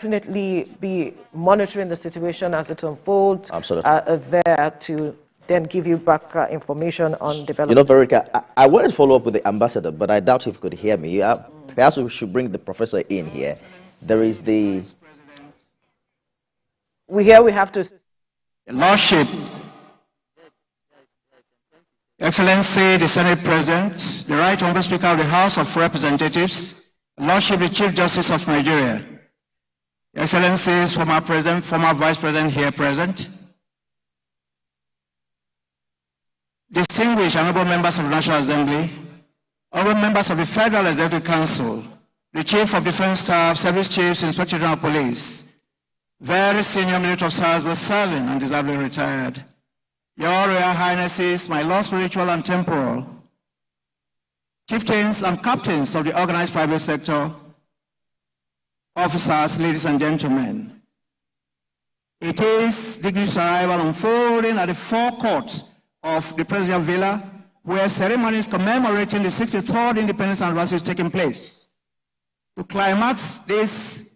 definitely be monitoring the situation as it unfolds. Absolutely. There to then give you back information on development. You know, Verica, I wanted to follow up with the ambassador, but I doubt if you could hear me. Perhaps we should bring the professor in here. There is the... We have to... Lordship, Excellency, the Senate President, the Right Honorable Speaker of the House of Representatives, Lordship, the Chief Justice of Nigeria, Excellencies, former President, former Vice President here present, distinguished honorable members of the National Assembly, honorable members of the Federal Executive Council, the Chief of Defense Staff, Service Chiefs, Inspector General of Police, very senior military officers both serving and deservedly retired, Your Royal Highnesses, my Lord spiritual and temporal, chieftains and captains of the organized private sector, officers, ladies and gentlemen. It is dignitaries' arrival unfolding at the forecourt of the Presidential Villa, where ceremonies commemorating the 63rd independence anniversary is taking place. To climax this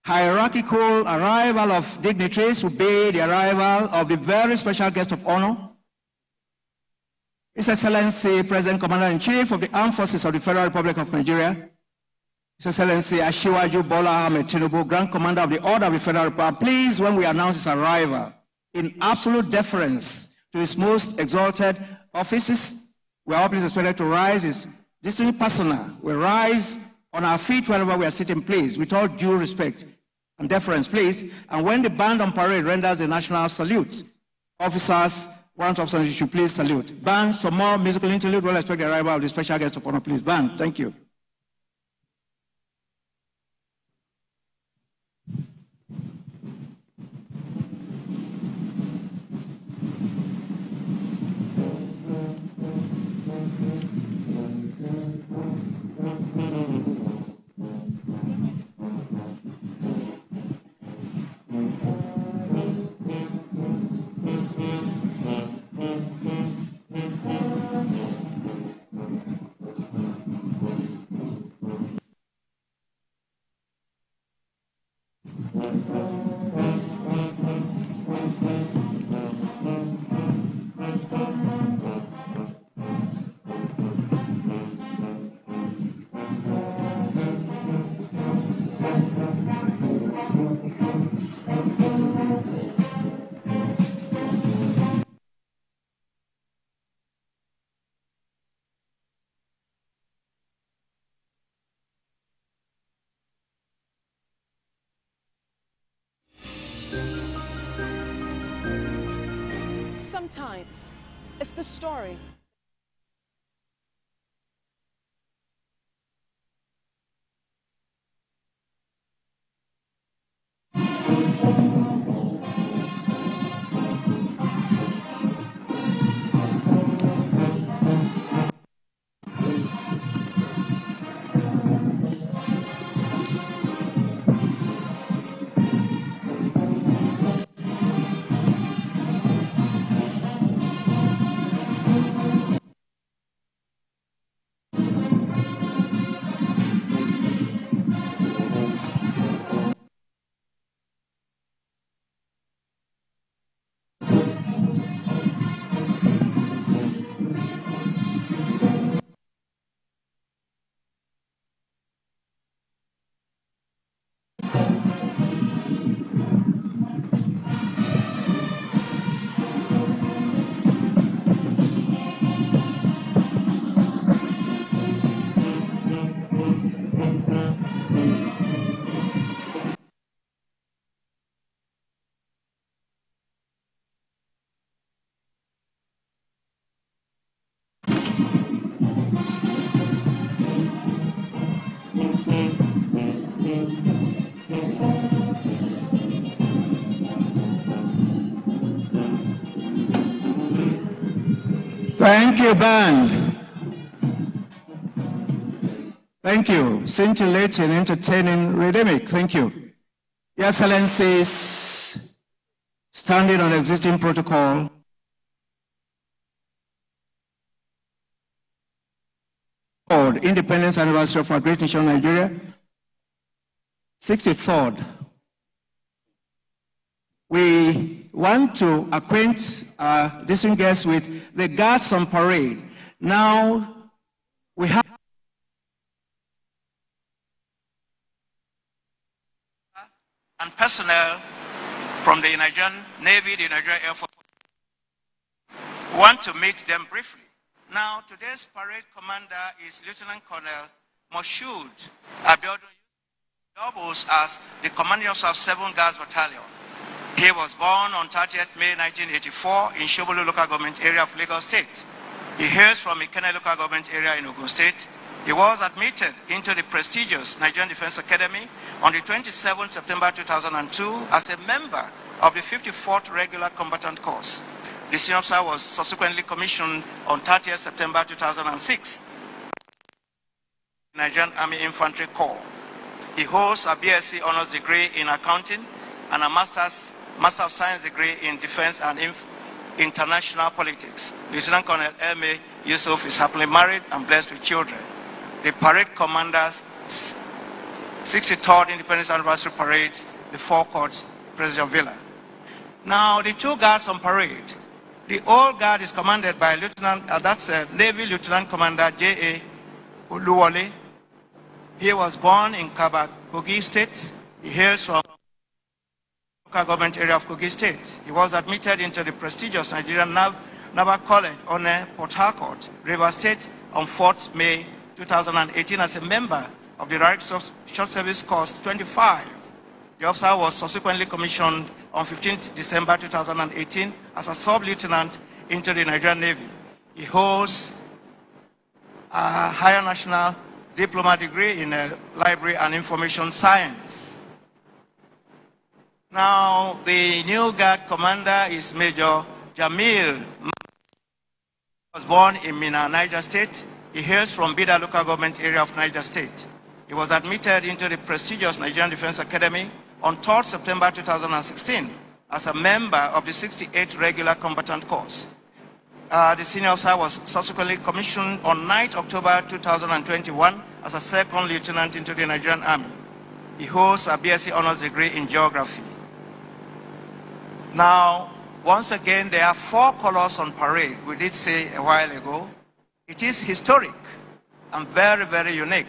hierarchical arrival of dignitaries will be the arrival of the very special guest of honor, His Excellency President Commander-in-Chief of the Armed Forces of the Federal Republic of Nigeria, His Excellency Asiwaju Bola Ahmed Tinubu, Grand Commander of the Order of the Federal Republic. Please, when we announce his arrival, in absolute deference to his most exalted offices, we are all please expected to rise. His distinguished personnel will rise on our feet wherever we are sitting, please, with all due respect and deference, please. And when the band on parade renders the national salute, officers, warrant officers, you should please salute. Band, some more musical interlude. We'll expect the arrival of the special guest of honor, please. Band, thank you. Sometimes it's the story Thank you, band. Thank you. Scintillating, entertaining, rhythmic. Thank you. Your Excellencies, standing on existing protocol, Independence Anniversary of our great nation, Nigeria, 63rd. We want to acquaint our distinguished guests with the guards on parade. Now, we have and personnel from the Nigerian Navy, the Nigerian Air Force. We want to meet them briefly. Now, today's parade commander is Lieutenant Colonel Moshood Abiodun, doubles as the commanding officer of 7 Guards Battalion. He was born on 30th May 1984 in Shobolu local government area of Lagos State. He hails from Ikenne local government area in Ogun State. He was admitted into the prestigious Nigerian Defense Academy on the 27th September 2002 as a member of the 54th Regular Combatant Course. The senior officer was subsequently commissioned on 30th September 2006. Nigerian Army Infantry Corps. He holds a BSc Honors degree in Accounting and a Master of Science degree in Defense and International Politics. Lieutenant Colonel M.A. Yusuf is happily married and blessed with children. The parade commander's 63rd Independence Anniversary Parade, the forecourt, President Villa. Now, the 2 guards on parade. The old guard is commanded by Navy Lieutenant Commander J.A. Oluwole. He was born in Kaba, Kogi State. He hails from local government area of Kogi State. He was admitted into the prestigious Nigerian Naval College, One, Port Harcourt, River State on 4th May 2018 as a member of the Right Short Service Course 25. The officer was subsequently commissioned on 15th December 2018 as a sub-lieutenant into the Nigerian Navy. He holds a higher national diploma degree in library and information science. Now, the new guard commander is Major Jamil. He was born in Mina, Niger State. He hails from Bida local government area of Niger State. He was admitted into the prestigious Nigerian Defense Academy on 3rd September 2016 as a member of the 68th Regular Combatant Course. The senior officer was subsequently commissioned on 9th October 2021 as a 2nd lieutenant into the Nigerian Army. He holds a BSc Honors degree in Geography. Now, once again, there are 4 colors on parade. We did say a while ago. It is historic and very, very unique.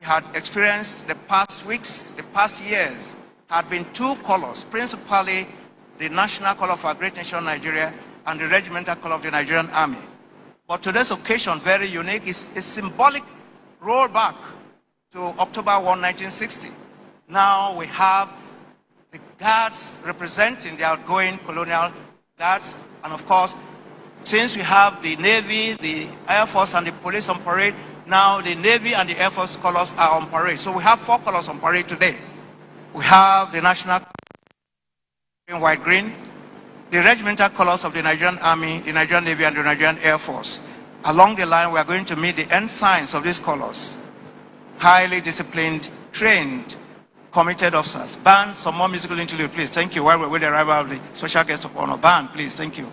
We had experienced the past weeks, the past years, had been 2 colors, principally the national color of our great nation, Nigeria, and the regimental color of the Nigerian Army. But today's occasion, very unique, is a symbolic rollback to October 1, 1960. Now we have the guards representing the outgoing colonial guards, and of course, since we have the Navy, the Air Force, and the police on parade, now the Navy and the Air Force colors are on parade. So we have 4 colors on parade today. We have the national green, white, green, the regimental colors of the Nigerian Army, the Nigerian Navy, and the Nigerian Air Force. Along the line, we are going to meet the ensigns of these colors. Highly disciplined, trained, committed officers. Band, some more musical interlude, please. Thank you. While we're with the arrival of the special guest of honor. Band, please. Thank you.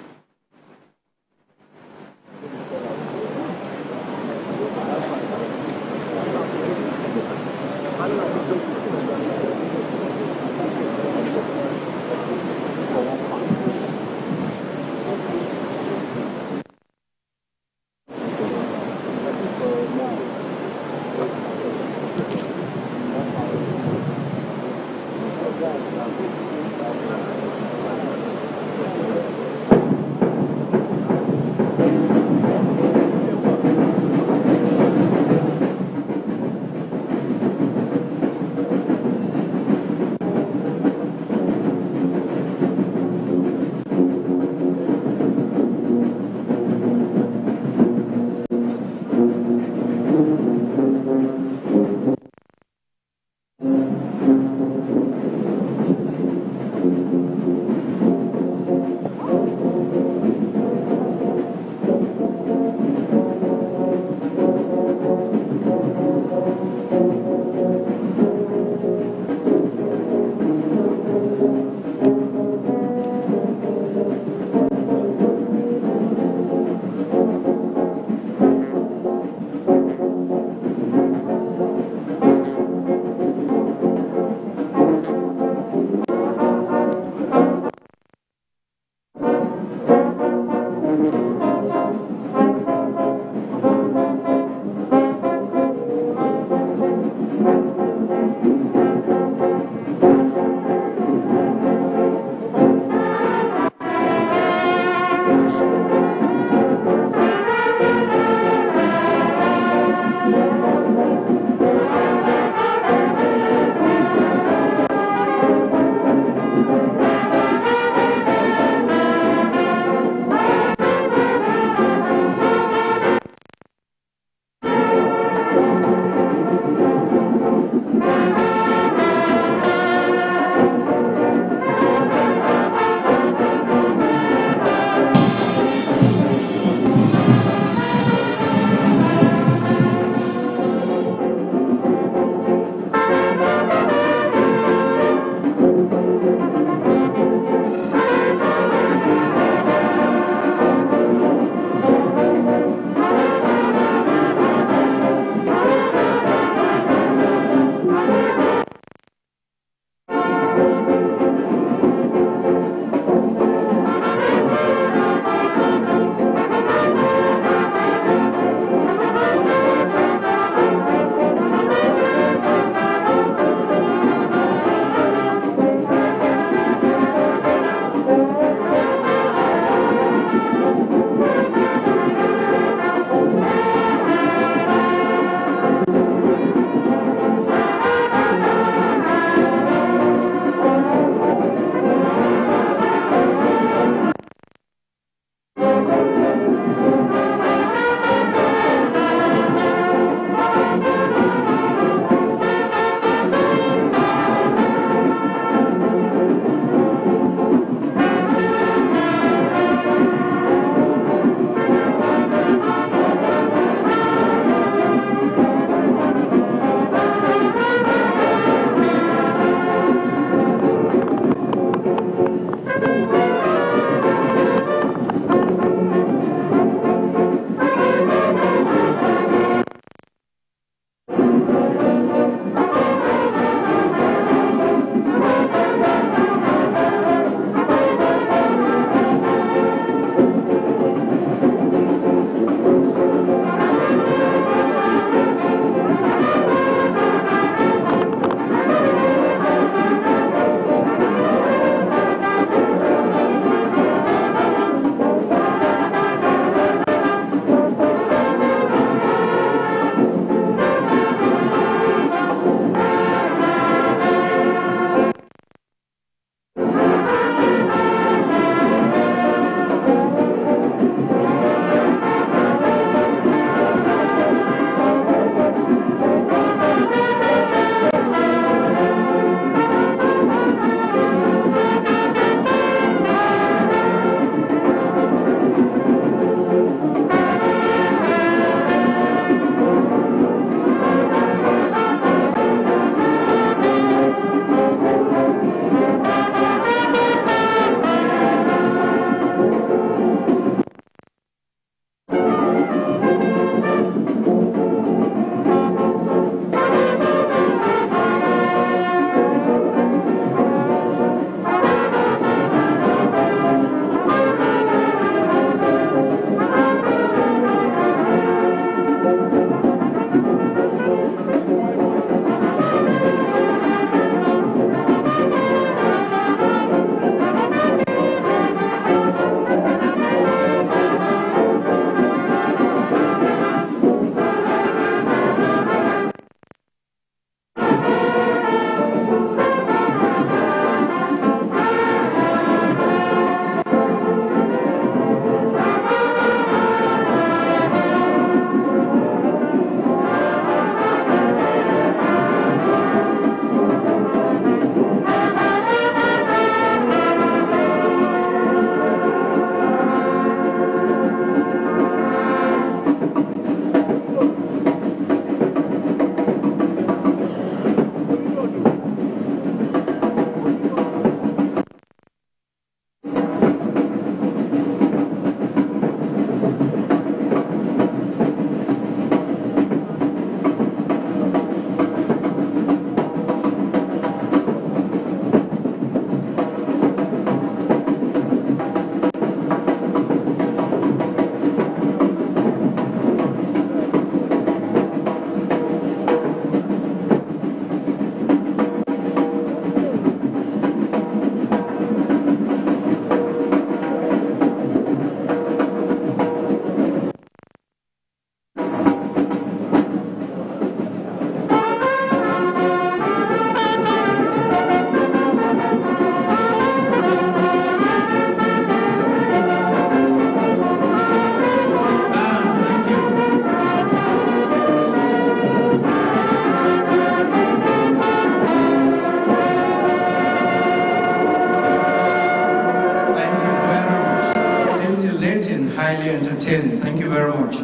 highly entertaining. Thank you very much.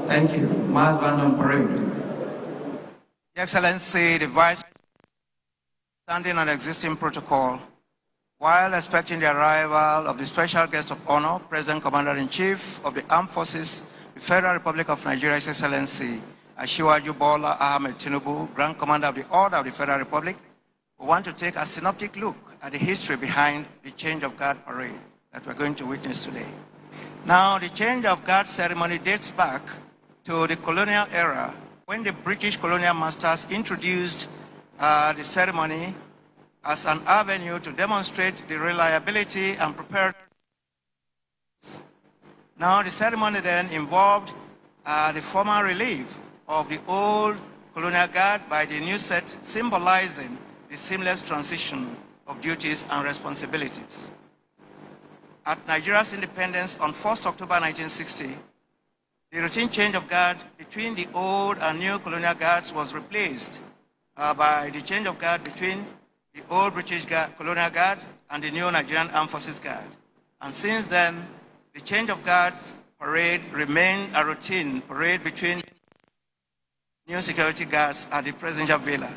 Thank you. Mass band on parade. Your Excellency, the Vice standing on existing protocol, while expecting the arrival of the special guest of honor, President Commander-in-Chief of the Armed Forces, the Federal Republic of Nigeria, His Excellency Ashiwaju Bola Ahmed Tinubu, Grand Commander of the Order of the Federal Republic, we want to take a synoptic look at the history behind the change of guard parade that we're going to witness today. Now, the change of guard ceremony dates back to the colonial era when the British colonial masters introduced the ceremony as an avenue to demonstrate the reliability and preparedness. Now, the ceremony then involved the formal relief of the old colonial guard by the new set, symbolizing the seamless transition of duties and responsibilities. At Nigeria's independence on 1st October 1960, the routine change of guard between the old and new colonial guards was replaced by the change of guard between the old British colonial guard and the new Nigerian Armed Forces Guard. And since then, the change of guard parade remained a routine parade between new security guards at the Presidential Villa,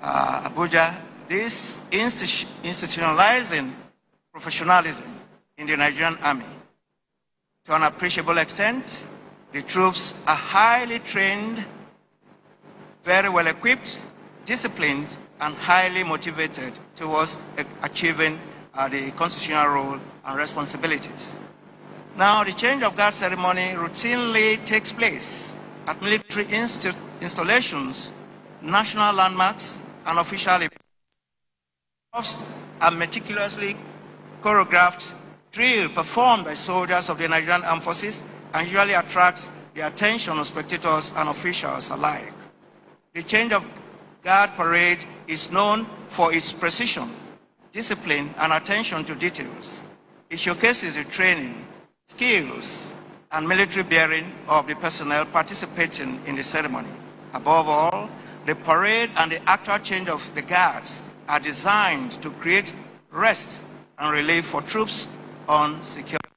Abuja. This institutionalizing professionalism in the Nigerian Army. To an appreciable extent, the troops are highly trained, very well equipped, disciplined, and highly motivated towards achieving the constitutional role and responsibilities. Now, the change of guard ceremony routinely takes place at military installations, national landmarks, and official events. A meticulously choreographed drill performed by soldiers of the Nigerian Armed Forces and usually attracts the attention of spectators and officials alike. The change of guard parade is known for its precision, discipline, and attention to details. It showcases the training, skills, and military bearing of the personnel participating in the ceremony. Above all, the parade and the actual change of the guards are designed to create rest and relief for troops on security.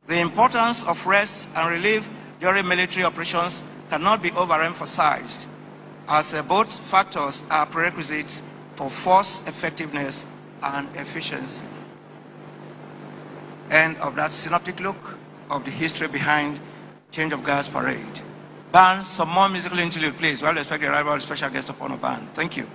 The importance of rest and relief during military operations cannot be overemphasized, as both factors are prerequisites for force effectiveness and efficiency. End of that synoptic look of the history behind change of guards parade. Band, some more musical interlude, please, while we expect the arrival of the special guest of honor band. Thank you.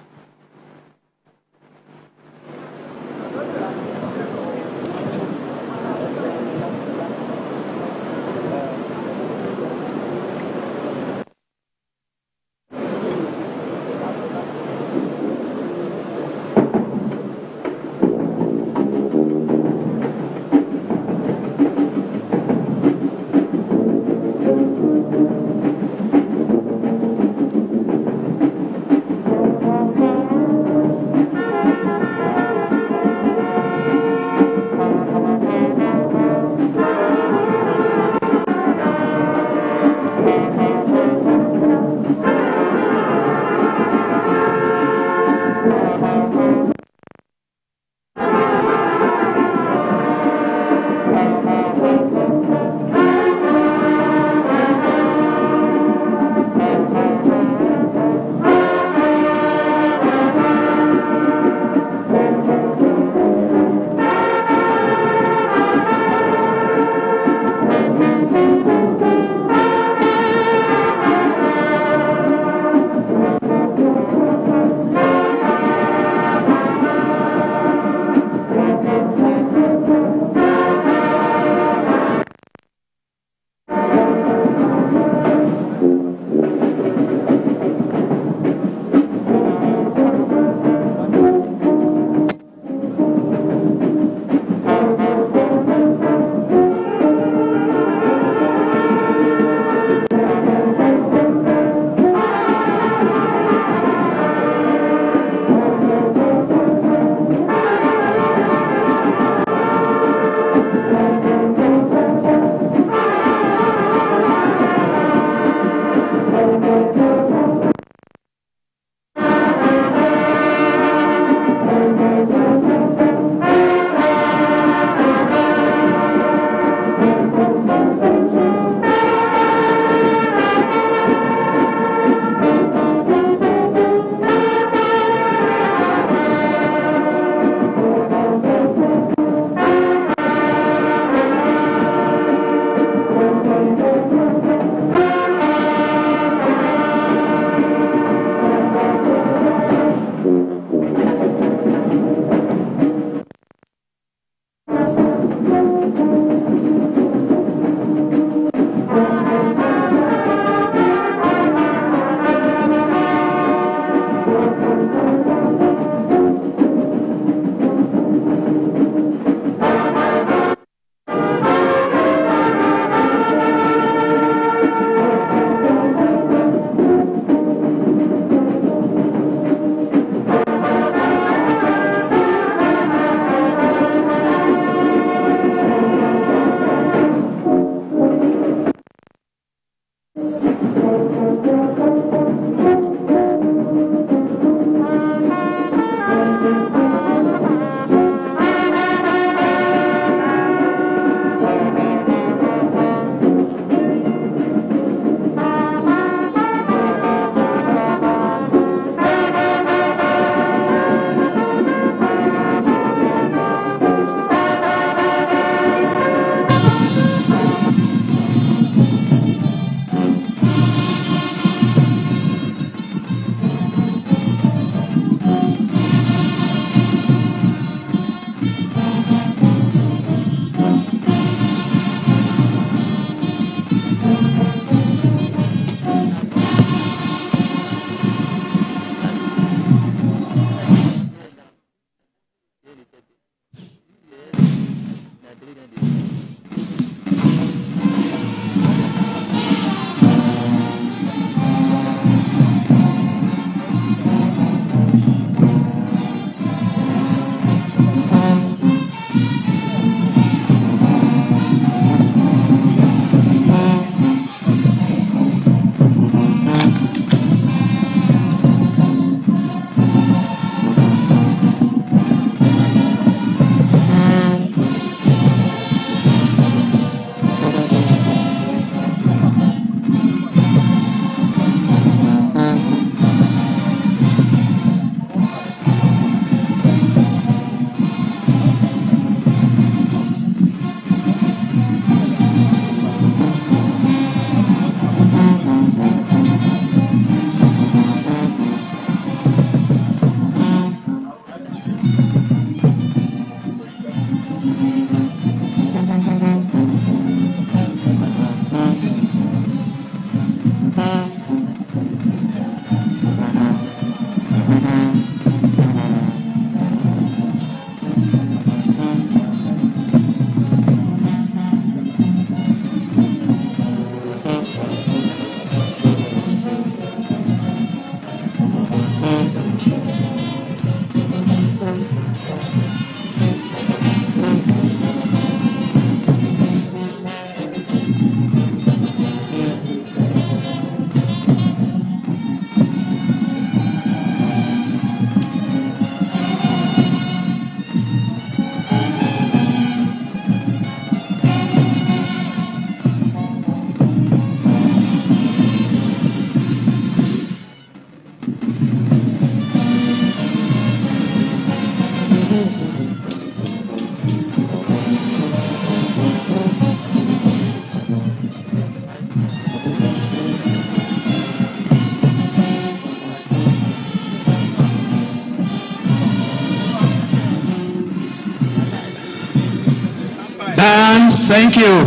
And thank you.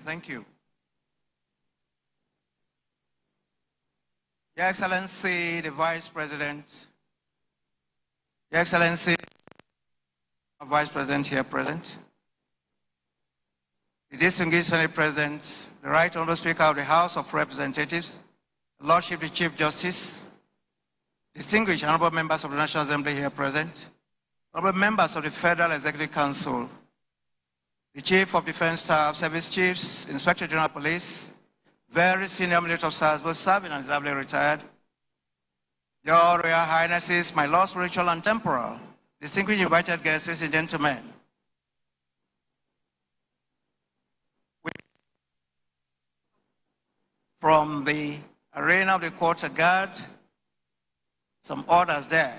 Thank you. Your Excellency, the Vice President, Your Excellency, Vice President here present, the distinguished Senate President, the Right Honorable Speaker of the House of Representatives, the Lordship the Chief Justice, distinguished honorable members of the National Assembly here present, honorable members of the Federal Executive Council, the Chief of Defense Staff, Service Chiefs, Inspector General of Police, very senior military officers, both serving and disably retired, Your Royal Highnesses, my Lord spiritual and temporal, distinguished invited guests, ladies and gentlemen. From the arena of the quarter guard, some orders there,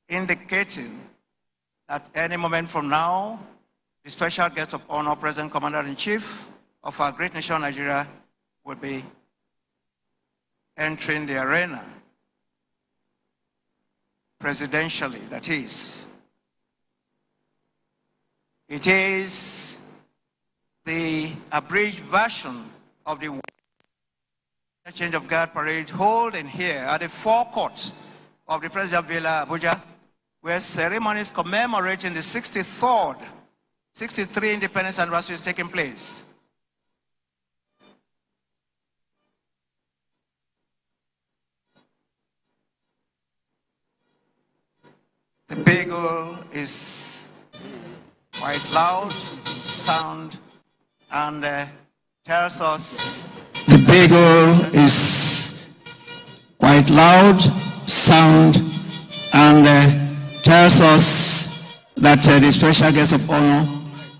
indicating that any moment from now, the special guest of honor, President Commander-in-Chief of our great nation, Nigeria, will be entering the arena, presidentially, that is. It is the abridged version of the change of guard parade holding here at the forecourt of the President Villa, Abuja, where ceremonies commemorating the 63 independence anniversary is taking place. The bugle is quite loud, sound, and tells us the bugle is quite loud, sound, and tells us that the special guest of honor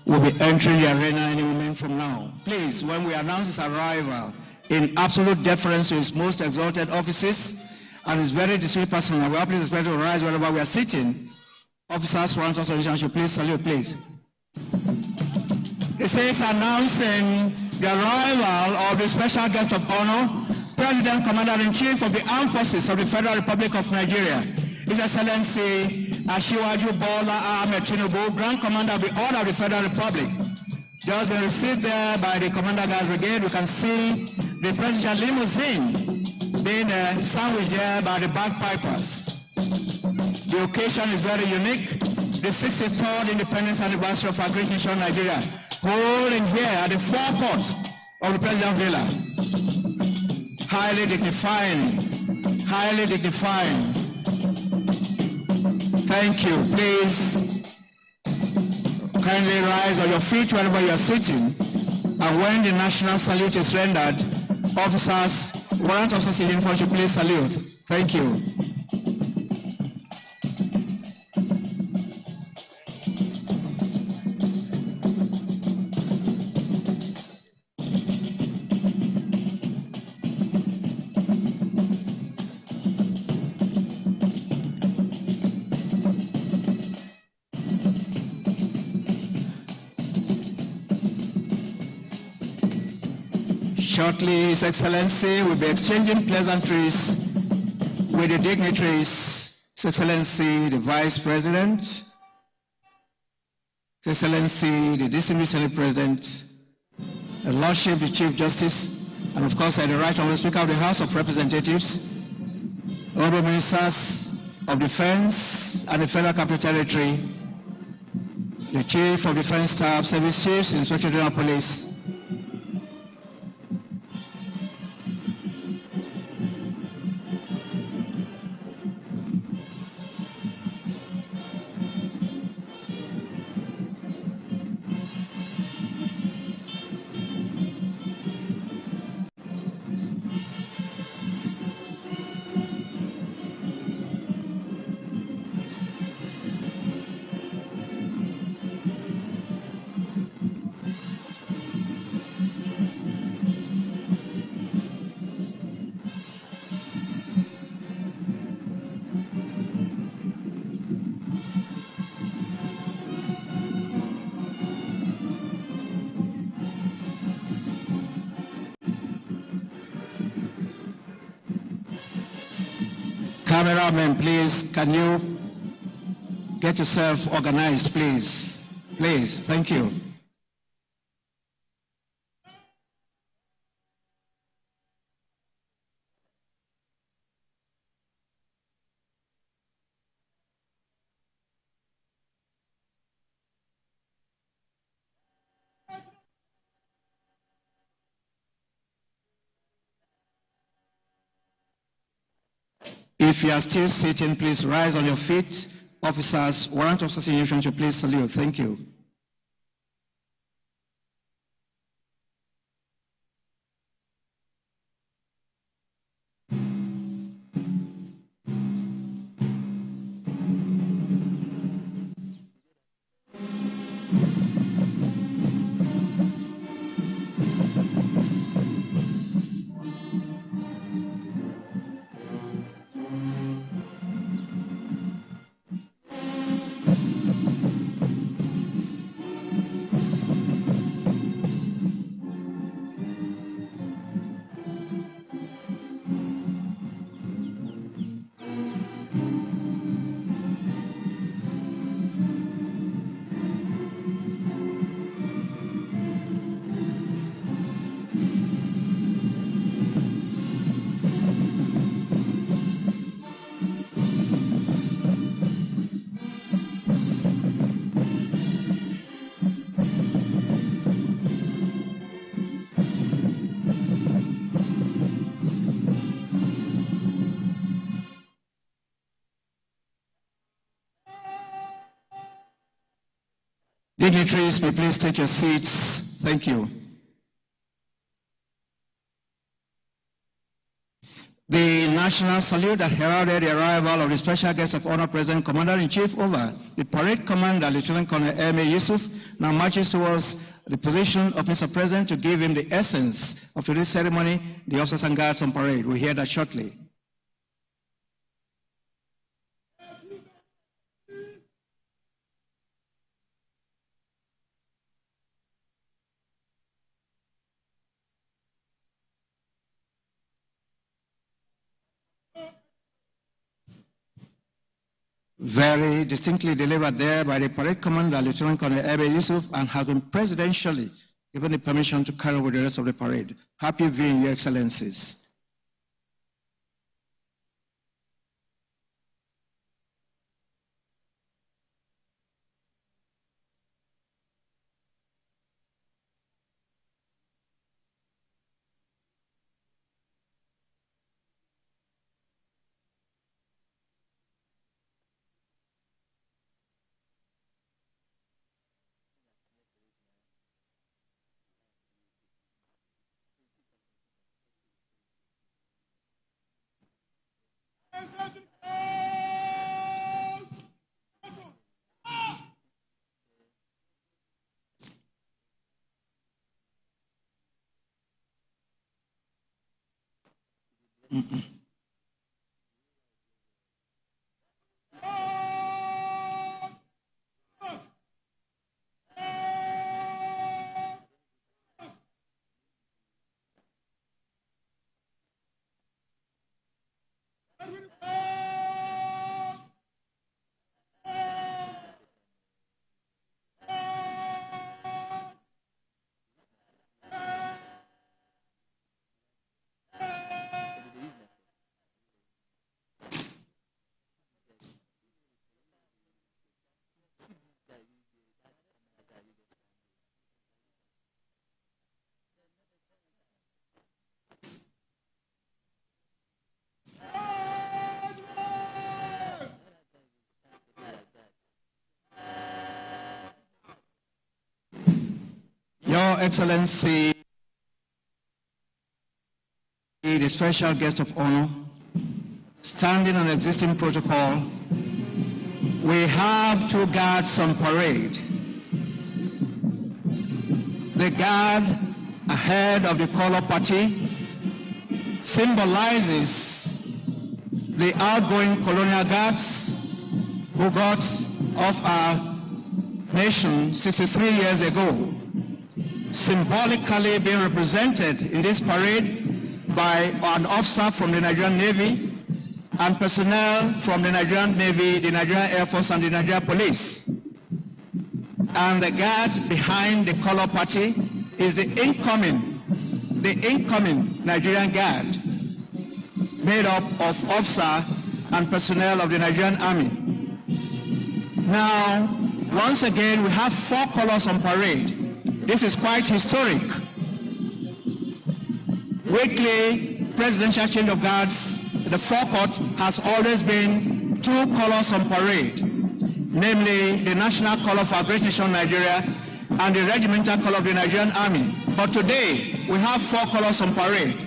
will be entering the arena any moment from now. Please, when we announce his arrival, in absolute deference to his most exalted offices and his very distinguished person, we are please expect to rise wherever we are sitting. Officers, front of should please salute, please. This is announcing the arrival of the special guest of honor, President Commander-in-Chief of the Armed Forces of the Federal Republic of Nigeria, His Excellency Ashiwaju Bola Ahmed Tinubu, Grand Commander of the Order of the Federal Republic. Just been received there by the Commander Guard Brigade. You can see the presidential limousine being sandwiched there by the bagpipers. The occasion is very unique. The 63rd Independence Anniversary of our great nation, Nigeria, holding here at the forecourt of the President Villa. Highly dignifying, highly dignifying. Thank you. Please kindly rise on your feet wherever you are sitting. And when the national salute is rendered, officers, warrant officers in uniform should please salute. Thank you. Shortly, His Excellency will be exchanging pleasantries with the dignitaries. His Excellency, the Vice President, His Excellency, the distinguished Senate President, the Lordship, the Chief Justice, and of course, the Right Honorable Speaker of the House of Representatives, Honorable Ministers of Defense and the Federal Capital Territory, the Chief of Defense Staff, Service Chiefs, Inspector General Police. Cameramen, please, can you get yourself organized, please? Please, thank you. If you are still sitting, please rise on your feet. Officers, warrant officers in uniform should please salute. Thank you. Dignitaries, may please take your seats. Thank you. The national salute that heralded the arrival of the special guest of honor, President Commander-in-Chief over the parade commander, Lieutenant Colonel M.A. Yusuf, now marches towards the position of Mr. President to give him the essence of today's ceremony, the officers and guards on parade. We'll hear that shortly. Very distinctly delivered there by the parade commander, Lieutenant Colonel M.A. Yusuf, and has been presidentially given the permission to carry with the rest of the parade. Happy viewing, Your Excellencies. Excellency, the special guest of honor, standing on existing protocol, we have 2 guards on parade. The guard ahead of the color party symbolizes the outgoing colonial guards who got off our nation 63 years ago, symbolically being represented in this parade by an officer from the Nigerian Navy and personnel from the Nigerian Navy, the Nigerian Air Force, and the Nigerian Police. And the guard behind the color party is the incoming Nigerian Guard, made up of officer and personnel of the Nigerian Army. Now, once again, we have 4 colors on parade. This is quite historic. Weekly presidential change of guards, the forecourt has always been 2 colors on parade, namely the national color for our great nation Nigeria and the regimental color of the Nigerian Army. But today, we have 4 colors on parade: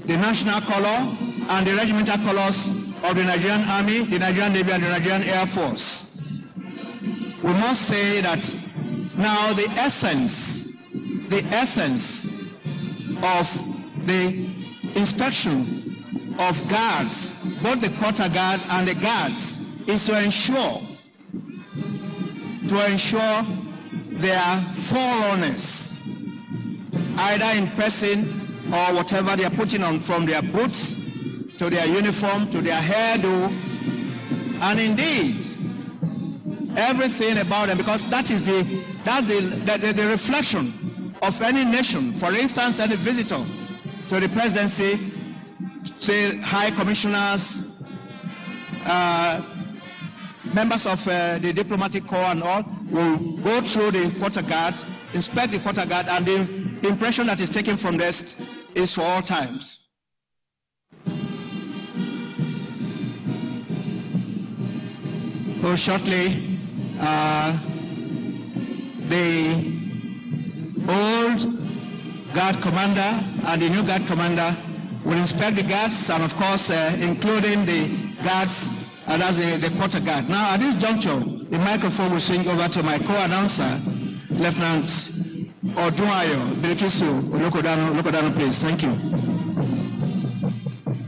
the national color and the regimental colors of the Nigerian Army, the Nigerian Navy, and the Nigerian Air Force. We must say that now the essence of the inspection of guards, both the quarter guard and the guards, is to ensure their thoroughness, either in person or whatever they are putting on, from their boots to their uniform to their hairdo, and indeed everything about them, because that's the reflection of any nation. For instance, any visitor to the presidency, say high commissioners, members of the diplomatic corps and all, will go through the quarter guard, inspect the quarter guard, and the impression that is taken from this is for all times. So shortly, the old guard commander and the new guard commander will inspect the guards, and of course, including the guards, and that's the quarter guard. Now, at this juncture, the microphone will swing over to my co-announcer, Lieutenant Odunayo Bilikisu Olokodano, please. Thank you.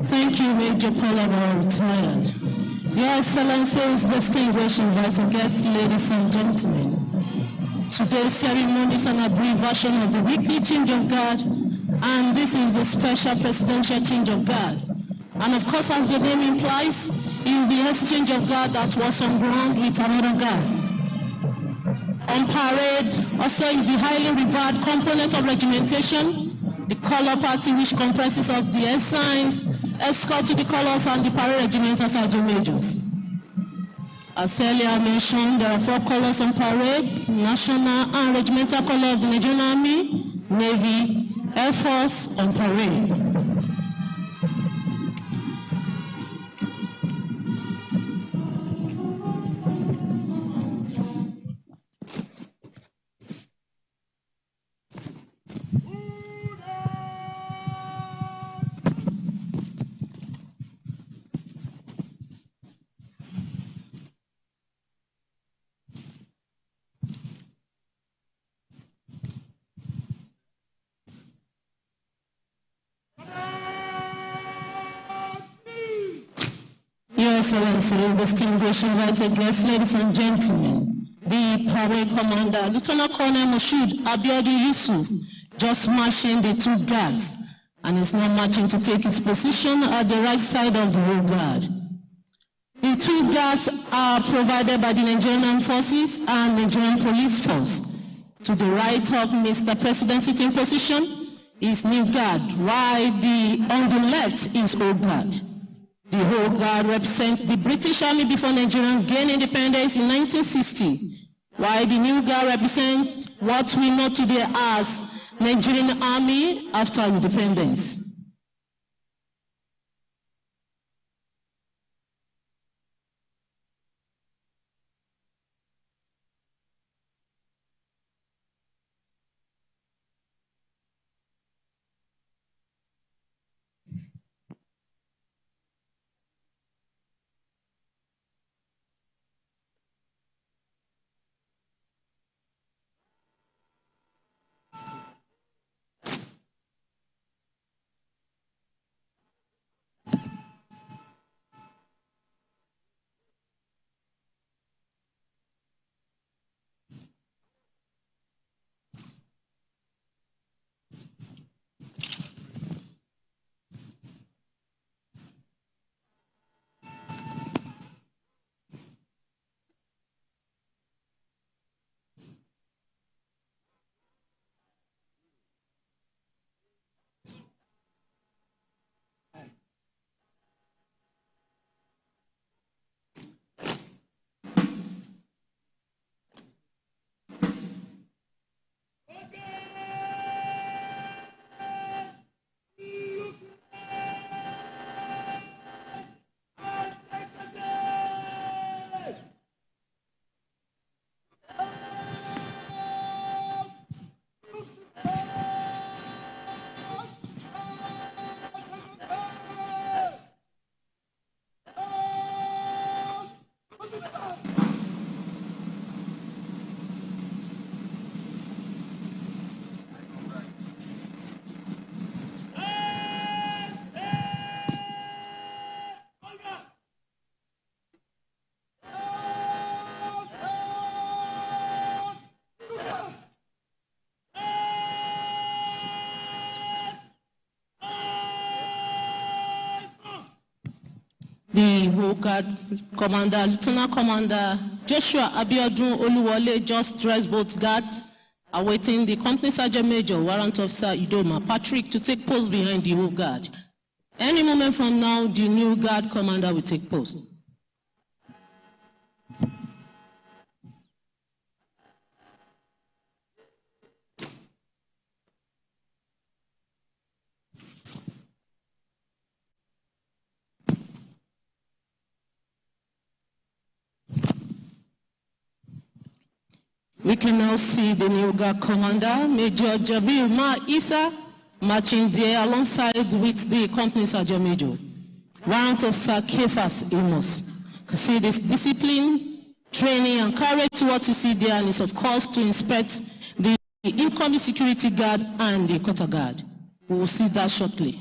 Thank you, Major Paul, retired. Your Excellencies, distinguished invited guests, ladies and gentlemen. Today's ceremony is an abbreviated version of the weekly change of guard, and this is the special presidential change of guard. And of course, as the name implies, is the exchange of guard that was on ground with another guard. On parade also is the highly revered component of regimentation, the color party, which comprises of the ensigns, escort to the colors, and the parade regimental sergeant majors. As earlier mentioned, there are 4 colors on parade: national and regimental color of the Nigerian Army, Navy, Air Force on parade. Your Excellency, distinguished invited guests, ladies and gentlemen, the parade commander, Lieutenant Colonel Moshood Abiodun Yusuf, just marching the 2 guards, and is now marching to take his position at the right side of the rear guard. The 2 guards are provided by the Nigerian Armed Forces and Nigerian Police Force. To the right of Mr. President sitting position is new guard, while on the left is old guard. The whole guard represents the British Army before Nigeria gained independence in 1960, while the new guard represents what we know today as Nigerian Army after independence. Whole Guard Commander, Lieutenant Commander Joshua Abiodun Oluwole just dressed both guards, awaiting the Company Sergeant Major, Warrant Officer Idoma Patrick, to take post behind the Whole Guard. Any moment from now, the new Guard Commander will take post. We can now see the new Guard Commander, Major Jabir Ma Isa, marching there alongside with the Company Sergeant Major, Warrant Officer Kefas Amos. You can see this discipline, training, and courage to what you see there, and is of course to inspect the incoming security guard and the quarter guard. We will see that shortly.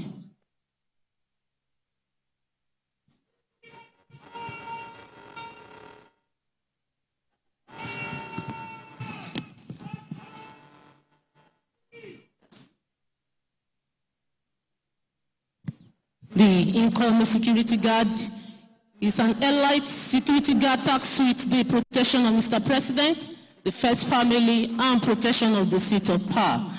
The incoming security guard is an elite security guard tasked with the protection of Mr. President, the first family, and protection of the seat of power.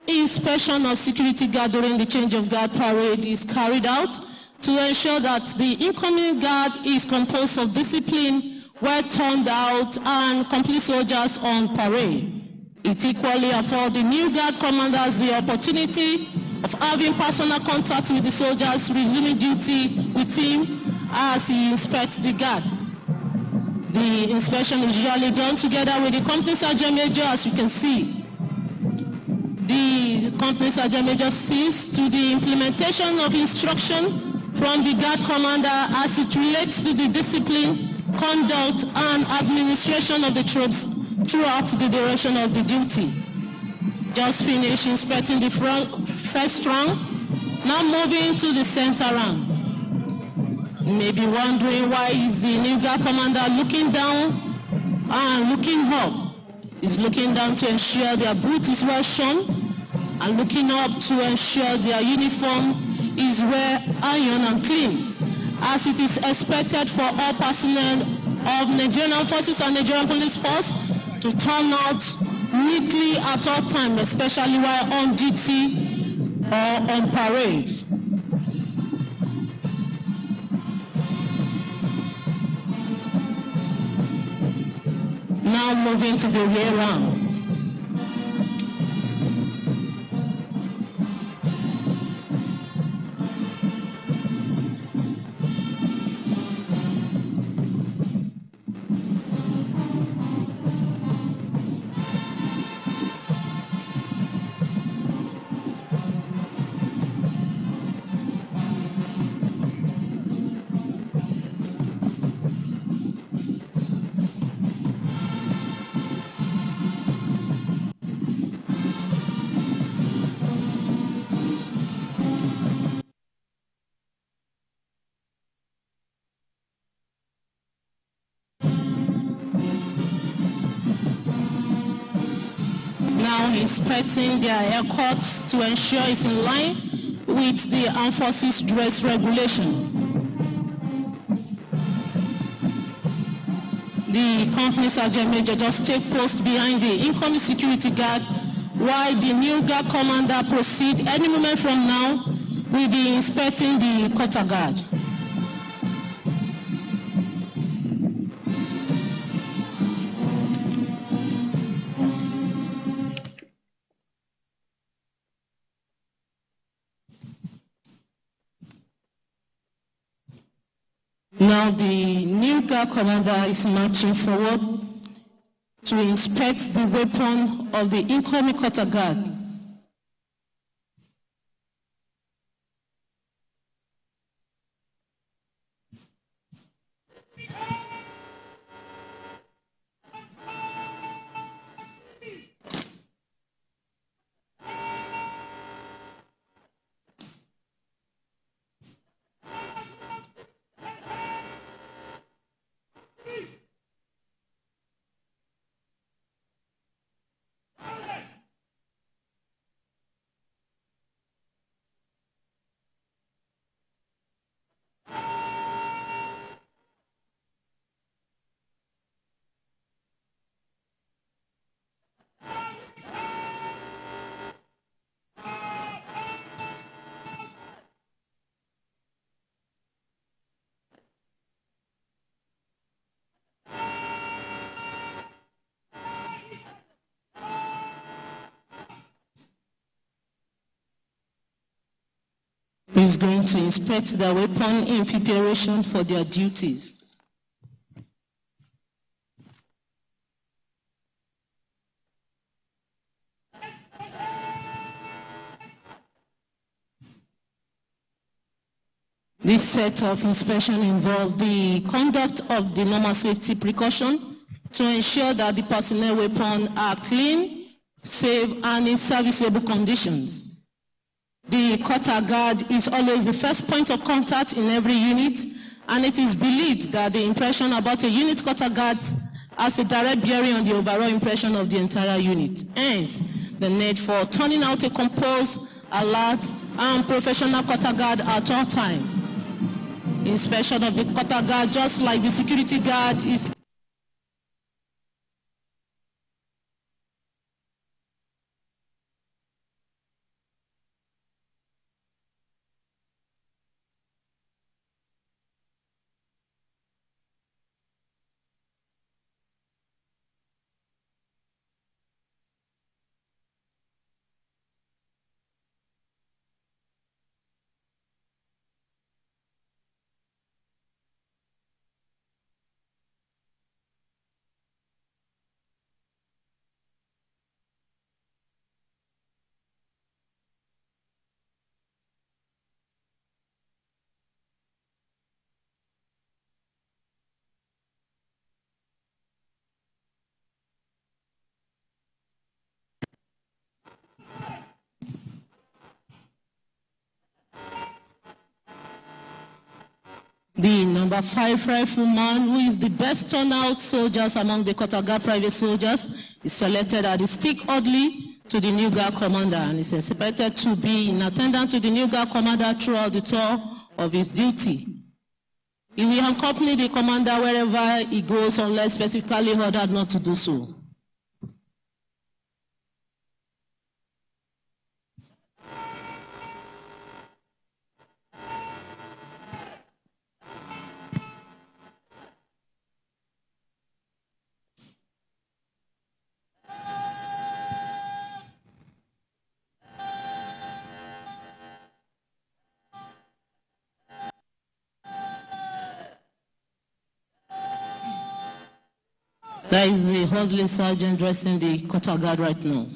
Inspection of security guard during the change of guard parade is carried out to ensure that the incoming guard is composed of discipline, well turned out, and complete soldiers on parade. It equally affords the new guard commanders the opportunity of having personal contact with the soldiers resuming duty with him as he inspects the guards. The inspection is usually done together with the Company Sergeant Major, as you can see. The Company Sergeant Major sees to the implementation of instruction from the guard commander as it relates to the discipline, conduct, and administration of the troops throughout the duration of the duty. Just finished inspecting the first round, now moving to the center round. You may be wondering why is the new guard commander looking down and looking up. He's looking down to ensure their boot is well shone, and looking up to ensure their uniform is well ironed and clean, as it is expected for all personnel of Nigerian Armed Forces and Nigerian Police Force to turn out neatly at all times, especially while on duty or on parade. Now moving to the rear round. Now inspecting their haircuts to ensure it's in line with the Armed Forces dress regulation. The Company Sergeant Major just take post behind the incoming security guard while the new guard commander proceed. Any moment from now, we'll be inspecting the quarter guard. Now the new guard commander is marching forward to inspect the weapon of the incoming quarter guard. is going to inspect their weapon in preparation for their duties. This set of inspection involved the conduct of the normal safety precaution to ensure that the personnel weapons are clean, safe, and in serviceable conditions. The quarter guard is always the first point of contact in every unit, and it is believed that the impression about a unit quarter guard has a direct bearing on the overall impression of the entire unit. Hence, the need for turning out a composed, alert, and professional quarter guard at all times. Inspection of the quarter guard, just like the security guard, is the number 5 rifleman, who is the best turnout soldiers among the quarter guard private soldiers, is selected as the stick orderly to the new guard commander and is expected to be in attendance to the new guard commander throughout the tour of his duty. He will accompany the commander wherever he goes unless specifically ordered not to do so. That is the orderly sergeant dressing the quarter guard right now.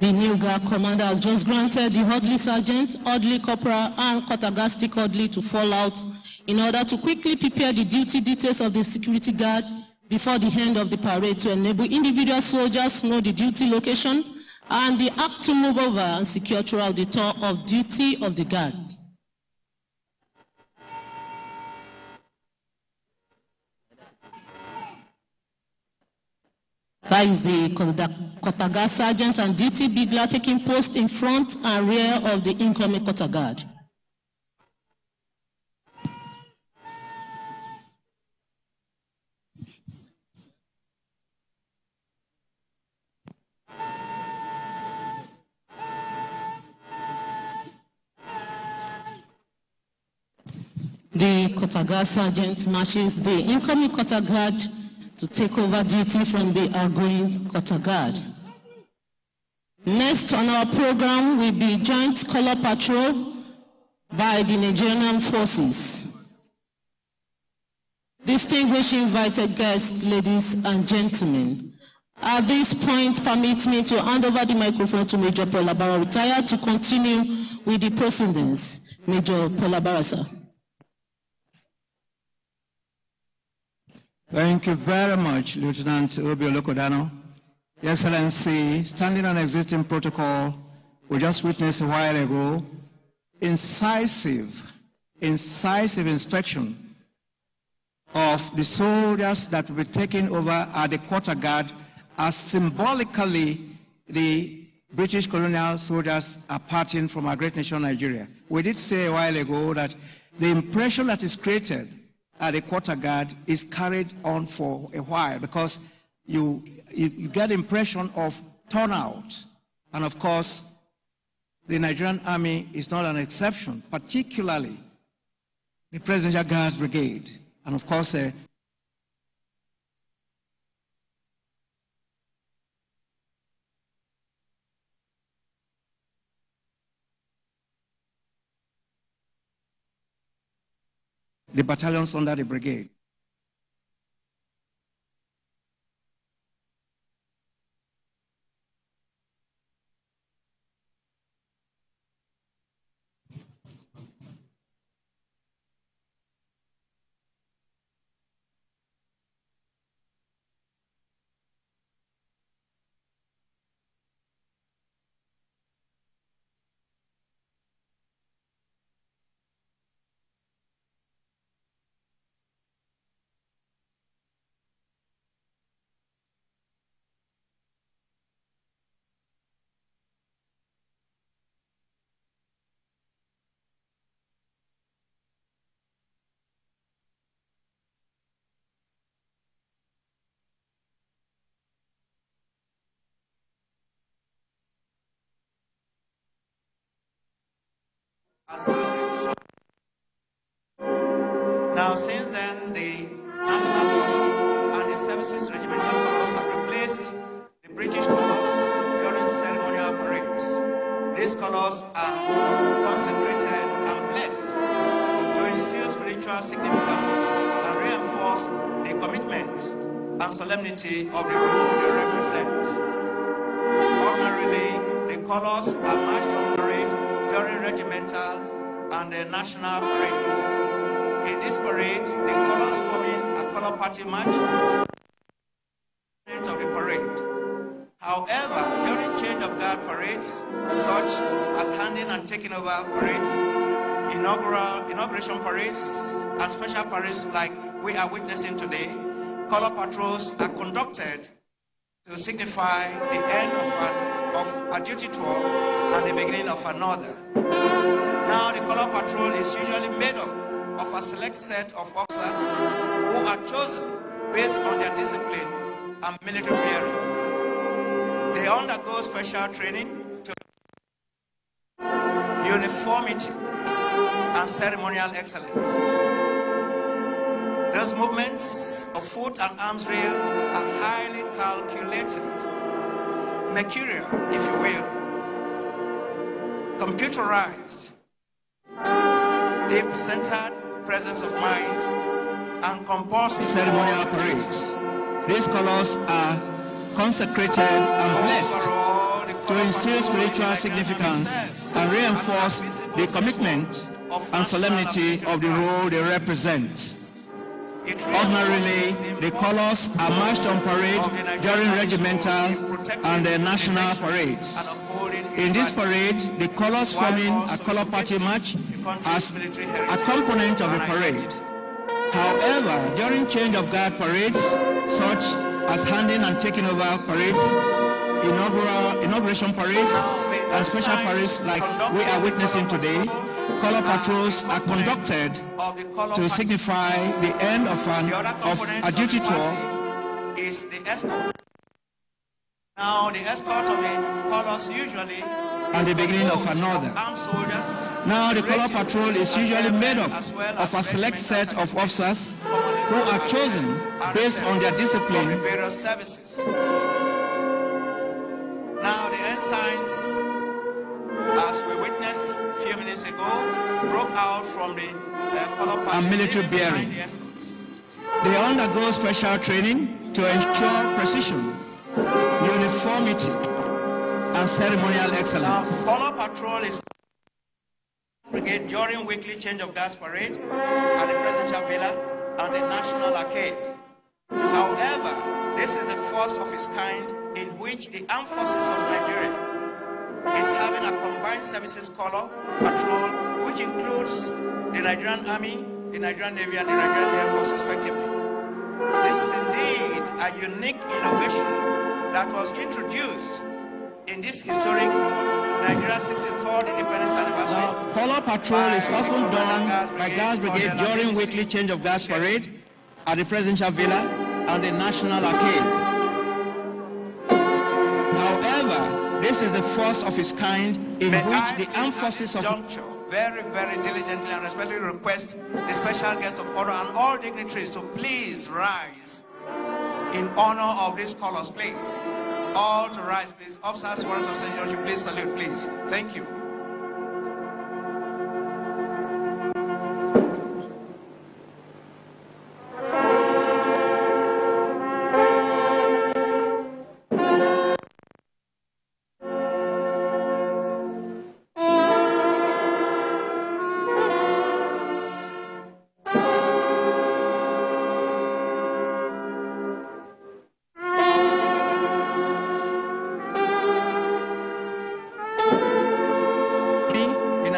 The new guard commander has just granted the orderly sergeant, orderly corporal, and quarter guard stick orderly to fall out in order to quickly prepare the duty details of the security guard before the end of the parade to enable individual soldiers to know the duty location and the act to move over and secure throughout the tour of duty of the guard. That is the quarter guard sergeant and duty bugler taking post in front and rear of the incoming quarter guard. The quarter guard sergeant marches the incoming quarter guard to take over duty from the outgoing quarter guard. Next on our program will be Joint Color Patrol by the Nigerian Armed Forces. Distinguished invited guests, ladies and gentlemen, at this point, permit me to hand over the microphone to Major Paul Abara, retired, to continue with the proceedings. Major Paul Abara, sir. Thank you very much, Lieutenant Obi Olokodano. Your Excellency, standing on existing protocol, we just witnessed a while ago, incisive inspection of the soldiers that will be taken over at the quarter guard, as symbolically the British colonial soldiers are parting from our great nation, Nigeria. We did say a while ago that the impression that is created at the quarter guard is carried on for a while, because you get the impression of turnout. And of course, the Nigerian Army is not an exception, particularly the Presidential Guards Brigade. And of course, the battalions under the brigade. Now, since then, the National Color and the Services Regimental Colors have replaced the British colors during ceremonial parades. These colors are consecrated and blessed to instill spiritual significance and reinforce the commitment and solemnity of the role they represent. Ordinarily, the colors are marched on parade during regimental and the national parades. In this parade, the colors forming a color party march of the parade. However, during change of guard parades, such as handing and taking over parades, inauguration parades, and special parades like we are witnessing today, color patrols are conducted to signify the end of a duty tour and the beginning of another. Now, the color patrol is usually made up of a select set of officers who are chosen based on their discipline and military bearing. They undergo special training to uniformity and ceremonial excellence. Those movements of foot and arms rail are highly calculated, mercurial, if you will, computerized, deep-centered presence of mind, and composed ceremonial parades. These colors are consecrated and blessed to instill spiritual significance and reinforce the commitment and solemnity of the role they represent. Ordinarily, the colors are marched on parade during regimental and the national parades. In this parade, the colors forming a color party march as a component of the parade. However, during change of guard parades, such as handing and taking over parades, inauguration parades, and special parades like we are witnessing today, color patrols are conducted to signify the end of a duty tour. Is the escort. Now, the escort of the colors usually and the beginning of another. Now, the color patrol is usually made up of a select set of officers who are chosen based on their discipline. Various services. Now, the ensigns, as we witnessed a few minutes ago, broke out from the color patrol and military bearing. They undergo special training to ensure precision, uniformity, and ceremonial excellence. Now, color patrol is brigade during weekly change of guards parade at the Presidential Villa and the National Arcade. However, this is the first of its kind in which the armed forces of Nigeria is having a combined services color patrol, which includes the Nigerian Army, the Nigerian Navy, and the Nigerian Air Force, respectively. This is indeed a unique innovation that was introduced in this historic Nigeria 63rd Independence Anniversary. Now, color patrol is often done by Gas Brigade during weekly change of gas parade at the Presidential Villa and the National Arcade. However, this is the first of its kind in which the armed forces of very, very diligently and respectfully request the special guest of honor and all dignitaries to please rise in honor of these colors, please. All to rise, please. Officers, warrants of seniorship, please salute, please. Thank you.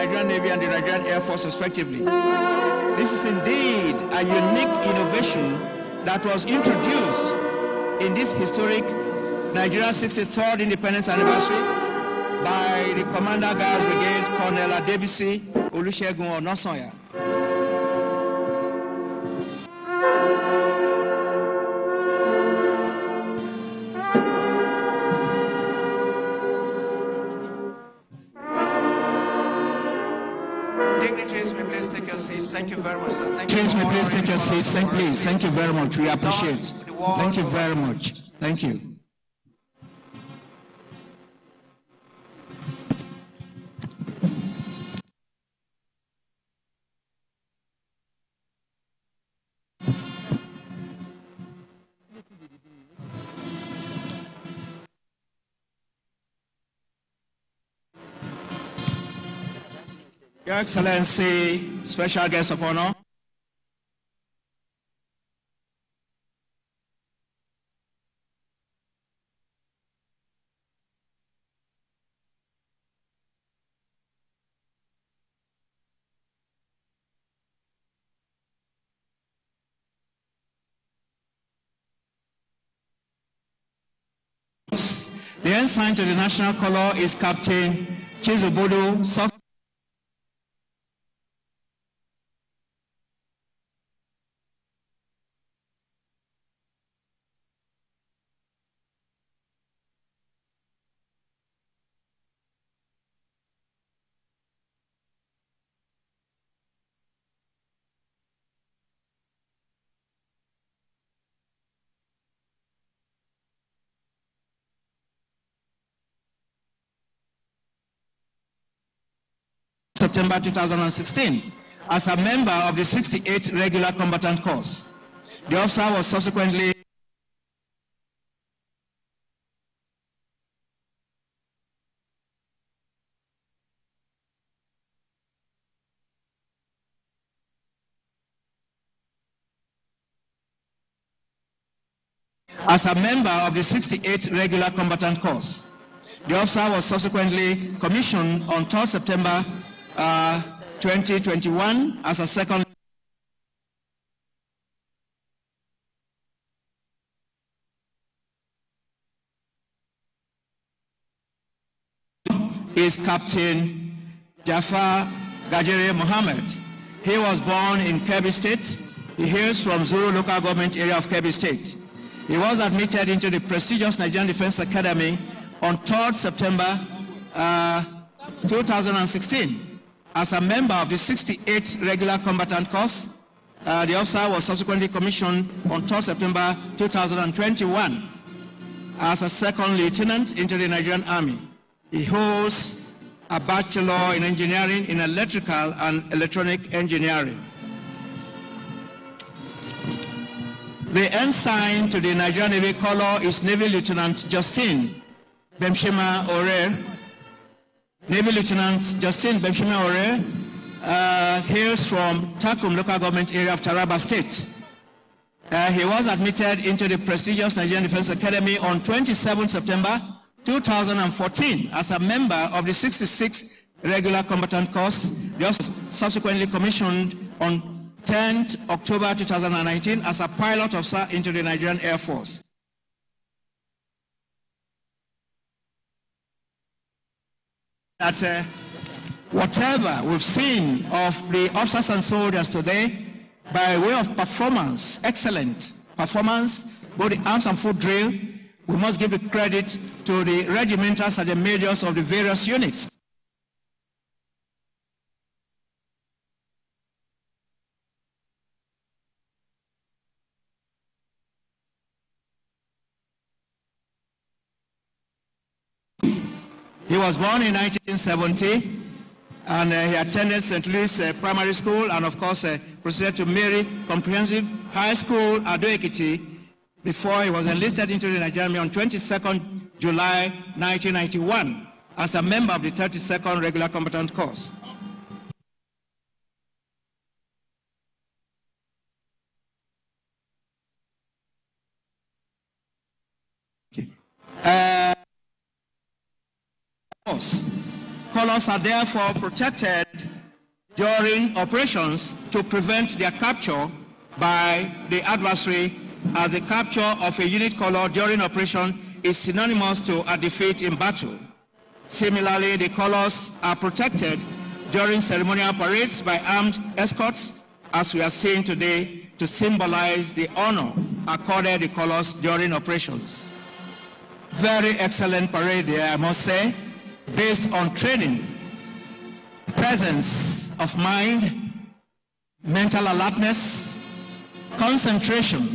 Nigerian Navy and the Nigerian Air Force, respectively. This is indeed a unique innovation that was introduced in this historic Nigeria 63rd Independence Anniversary by the Commander Gas Brigade, Colonel Adebisi Olusegun Onosanya. Dignitaries, may please take your seats. Thank you very much, sir. Dignitaries, may please take your seats. Thank you very much. We appreciate it. Thank you very much. Thank you. Your Excellency, special guest of honor. The ensign to the national color is Captain Chizobodo Soft. September 2016 as a member of the 68th Regular Combatant Corps. The officer was subsequently commissioned on 3rd September 2021 as a second is Captain Jafar Gajere Mohammed. He was born in Kebbi State. He hails from Zuru local government area of Kebbi State. He was admitted into the prestigious Nigerian Defense Academy on 3rd September 2016 as a member of the 68th Regular Combatant Corps. The officer was subsequently commissioned on 3rd September 2021 as a second lieutenant into the Nigerian Army. He holds a bachelor in engineering in electrical and electronic engineering. The ensign to the Nigerian Navy color is Navy Lieutenant Justin Bemshema Ore. Navy Lieutenant Justin Bemshema Ore hails from Takum local government area of Taraba State. He was admitted into the prestigious Nigerian Defense Academy on 27 September 2014 as a member of the 66th Regular Combatant Course. He was subsequently commissioned on 10th October 2019 as a pilot officer into the Nigerian Air Force. That whatever we've seen of the officers and soldiers today, by way of performance, excellent performance, both the arms and foot drill, we must give the credit to the regimentals and the majors of the various units. He was born in 1970, and he attended St. Louis Primary School, and of course proceeded to Mary Comprehensive High School, Ado-Ekiti, before he was enlisted into the Nigerian Army on 22nd July 1991 as a member of the 32nd Regular Combatant Course. Colors are therefore protected during operations to prevent their capture by the adversary, as a capture of a unit color during operation is synonymous to a defeat in battle. Similarly, the colors are protected during ceremonial parades by armed escorts, as we are seeing today, to symbolize the honor accorded the colors during operations. Very excellent parade there, I must say, based on training, presence of mind, mental alertness, concentration,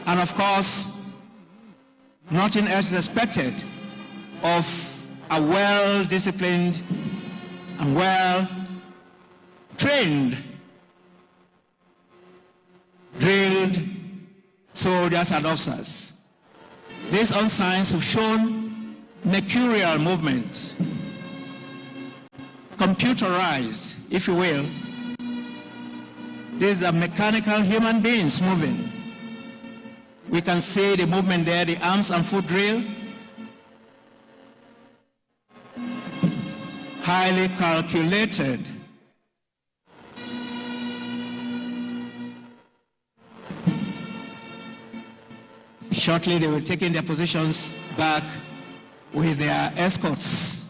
and of course, nothing else is expected of a well-disciplined and well-trained, drilled soldiers and officers. These ensigns have shown mercurial movements, computerized, if you will. These are mechanical human beings moving. We can see the movement there, the arms and foot drill. Highly calculated. Shortly, they were taking their positions back with their escorts.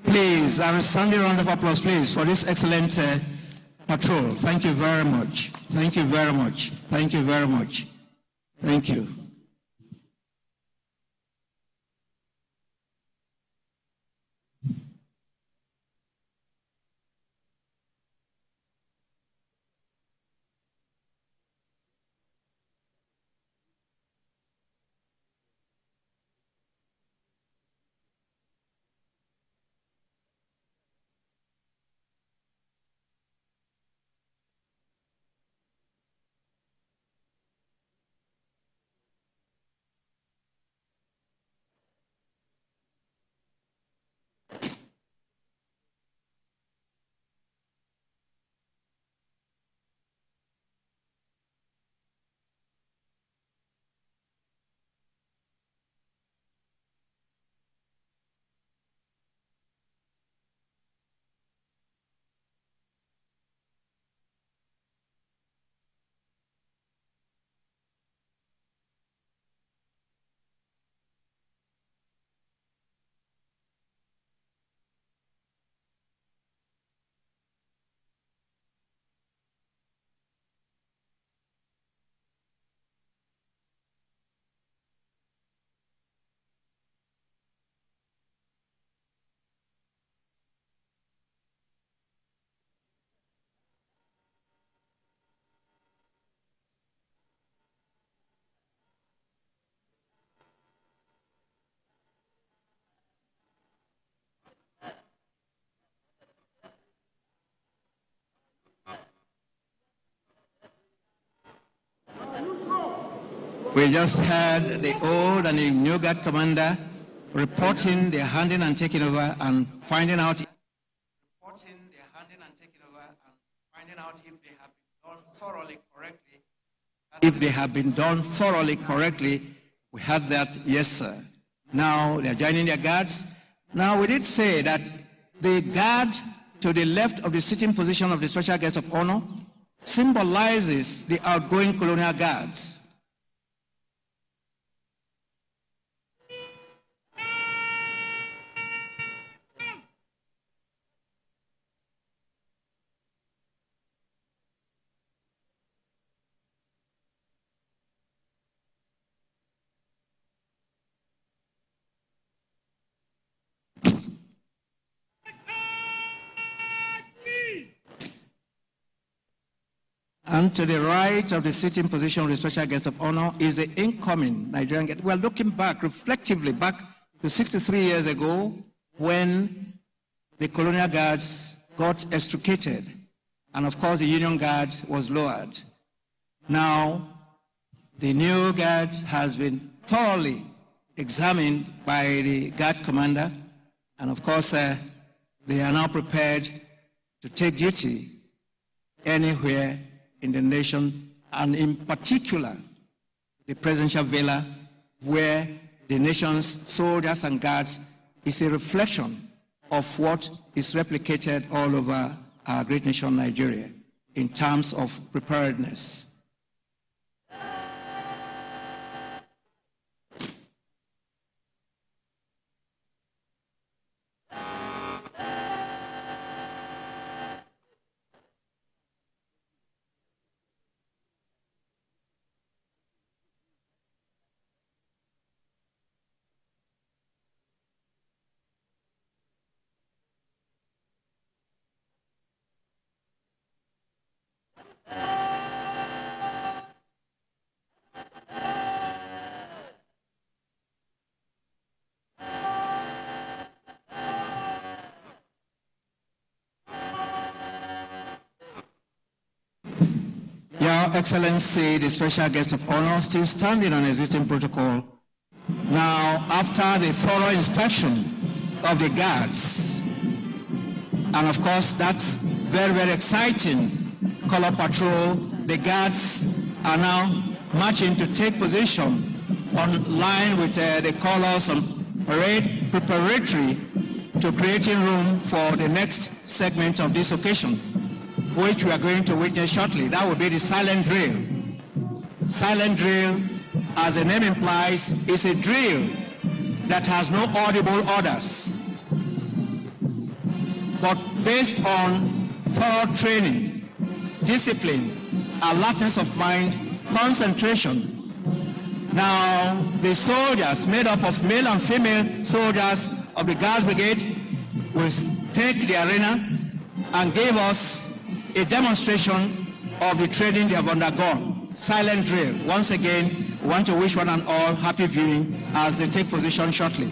Please, a standing round of applause, please, for this excellent patrol. Thank you very much. Thank you very much. Thank you very much. Thank you. We just heard the old and the new guard commander reporting their handing and taking over and finding out if they have been done thoroughly correctly. If they have been done thoroughly correctly, we had that, yes, sir. Now they're joining their guards. Now we did say that the guard to the left of the sitting position of the special guest of honor symbolizes the outgoing colonial guards. And to the right of the sitting position of the special guest of honor is the incoming Nigerian guest. We're looking back, reflectively back to 63 years ago when the colonial guards got extricated. And of course, the Union Guard was lowered. Now, the new guard has been thoroughly examined by the guard commander. And of course, they are now prepared to take duty anywhere in the nation, and in particular, the presidential villa, where the nation's soldiers and guards is a reflection of what is replicated all over our great nation, Nigeria, in terms of preparedness. Your Excellency, the special guest of honor, still standing on existing protocol. Now, after the thorough inspection of the guards, and of course, that's very, very exciting. Color patrol, the guards are now marching to take position on line with the colors on parade, preparatory to creating room for the next segment of this occasion, which we are going to witness shortly. That will be the silent drill. Silent drill, as the name implies, is a drill that has no audible orders, but based on thorough training, discipline, alertness of mind, concentration. Now, the soldiers, made up of male and female soldiers of the Guards Brigade, will take the arena and give us a demonstration of the training they have undergone. Silent drill. Once again, we want to wish one and all happy viewing as they take position shortly.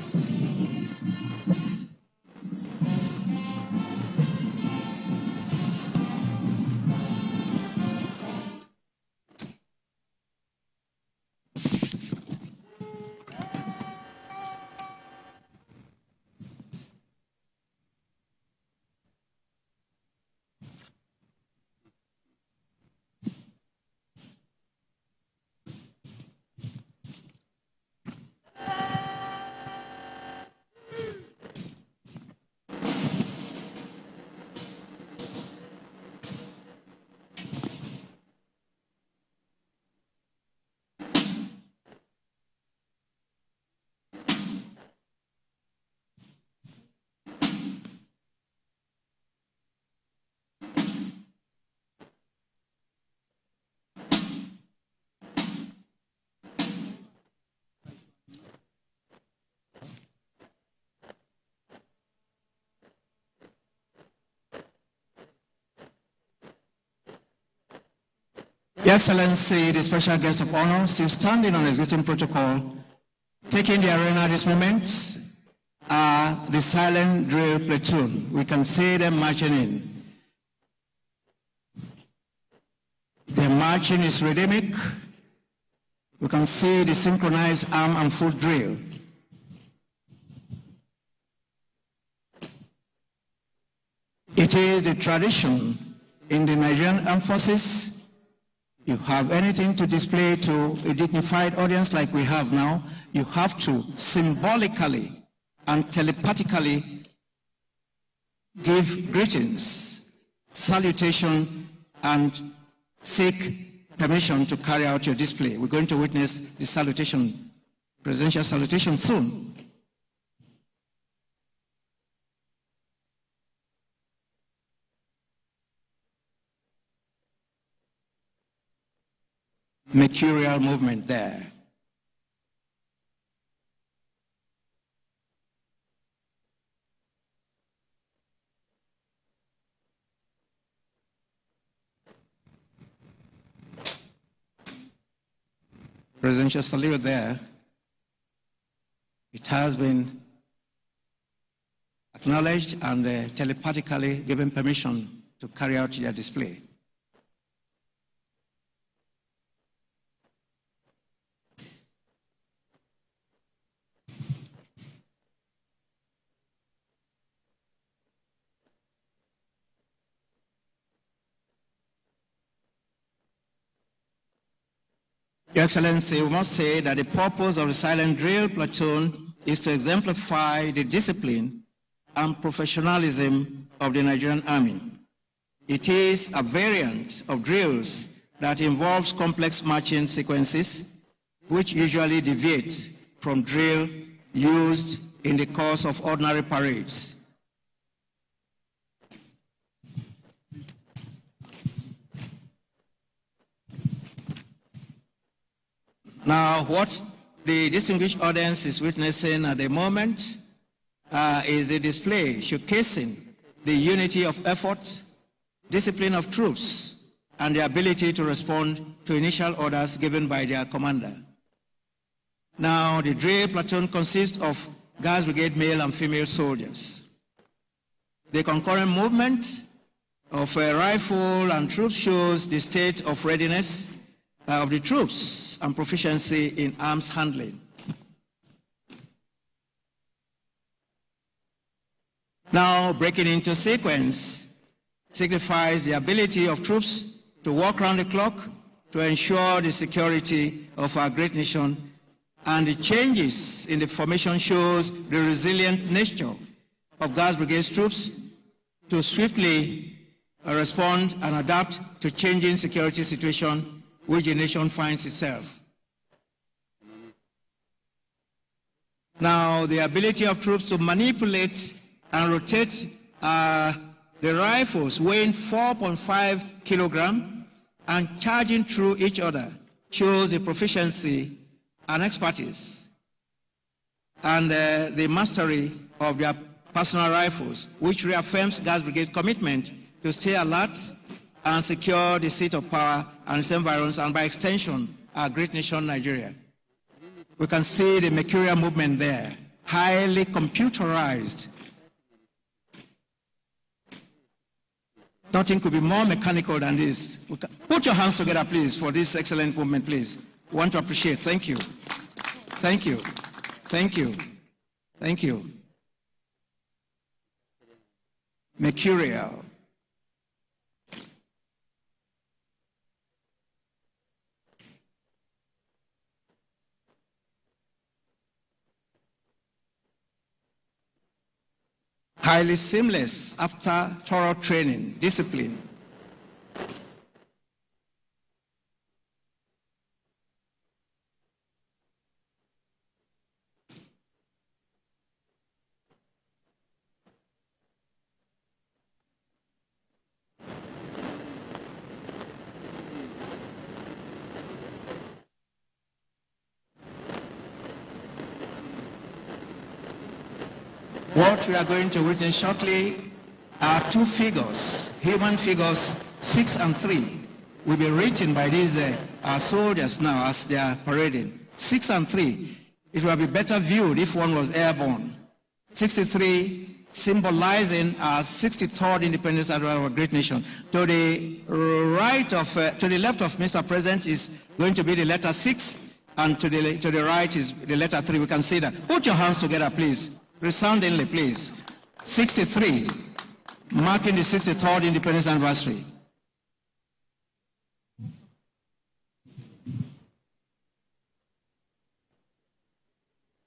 Your Excellency, the special guest of honor, still standing on existing protocol, taking the arena at this moment, are the silent drill platoon. We can see them marching in. The marching is rhythmic. You can see the synchronized arm and foot drill. It is the tradition in the Nigerian Armed Forces. You have anything to display to a dignified audience like we have now, you have to symbolically and telepathically give greetings, salutation, and seek permission to carry out your display. We're going to witness the salutation, presidential salutation soon. Mercurial movement there. Presidential salute there. It has been acknowledged and telepathically given permission to carry out their display. Your Excellency, we must say that the purpose of the silent drill platoon is to exemplify the discipline and professionalism of the Nigerian Army. It is a variant of drills that involves complex marching sequences, which usually deviate from drill used in the course of ordinary parades. Now, what the distinguished audience is witnessing at the moment is a display showcasing the unity of effort, discipline of troops, and the ability to respond to initial orders given by their commander. Now, the drill platoon consists of Guards Brigade male and female soldiers. The concurrent movement of a rifle and troops shows the state of readiness of the troops and proficiency in arms handling. Now, breaking into sequence signifies the ability of troops to work round the clock to ensure the security of our great nation, and the changes in the formation shows the resilient nature of Guards Brigade troops to swiftly respond and adapt to changing security situation which the nation finds itself. Now, the ability of troops to manipulate and rotate the rifles weighing 4.5 kilograms and charging through each other shows the proficiency and expertise and the mastery of their personal rifles, which reaffirms Guards Brigade's commitment to stay alert and secure the seat of power and its environs, and by extension, our great nation, Nigeria. We can see the mercurial movement there, highly computerized. Nothing could be more mechanical than this. Put your hands together, please, for this excellent movement, please. We want to appreciate. Thank you. Thank you. Thank you. Thank you. Mercurial. Highly seamless after thorough training, discipline. What we are going to witness shortly are two figures, human figures, 6 and 3, will be written by these our soldiers now as they are parading. 6 and 3, it will be better viewed if one was airborne. 63 symbolizing our 63rd independence of our great nation. To the right of, to the left of Mr. President is going to be the letter 6, and to the right is the letter 3. We can see that. Put your hands together, please. Resoundingly, please. 63, marking the 63rd independence anniversary.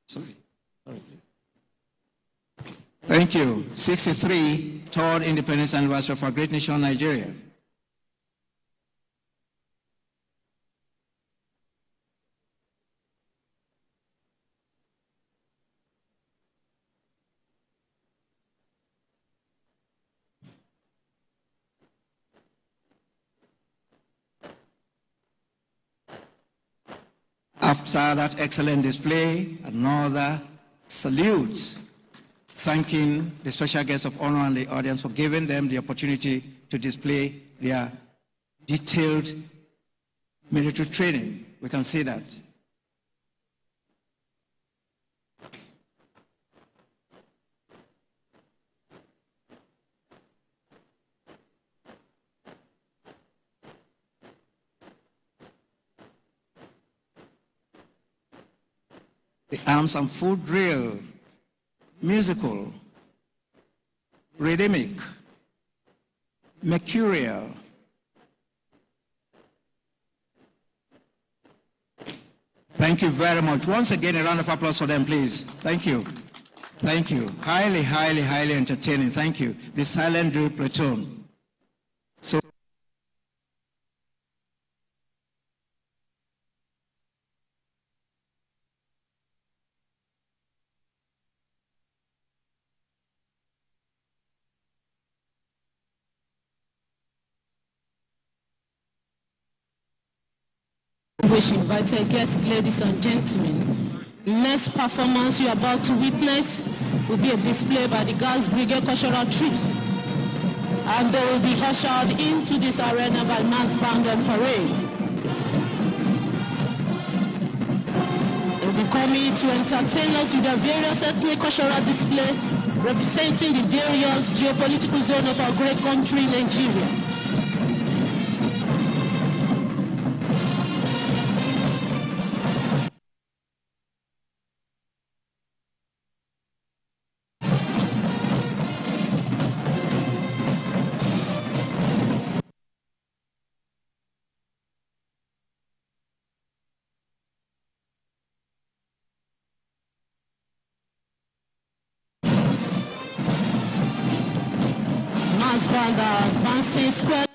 Sorry, please. Thank you. 63, third independence anniversary for a great nation, Nigeria. After that excellent display, another salute, thanking the special guests of honor and the audience for giving them the opportunity to display their detailed military training. We can see that. The arms and foot drill, musical, rhythmic, mercurial. Thank you very much. Once again, a round of applause for them, please. Thank you. Thank you. Highly, highly, highly entertaining. Thank you. The silent drill platoon. So invited guests, ladies and gentlemen. Next performance you're about to witness will be a display by the Guards Brigade Cultural Troops, and they will be ushered into this arena by mass band and parade. They'll be coming to entertain us with their various ethnic cultural display representing the various geopolitical zone of our great country, Nigeria. Band advancing square.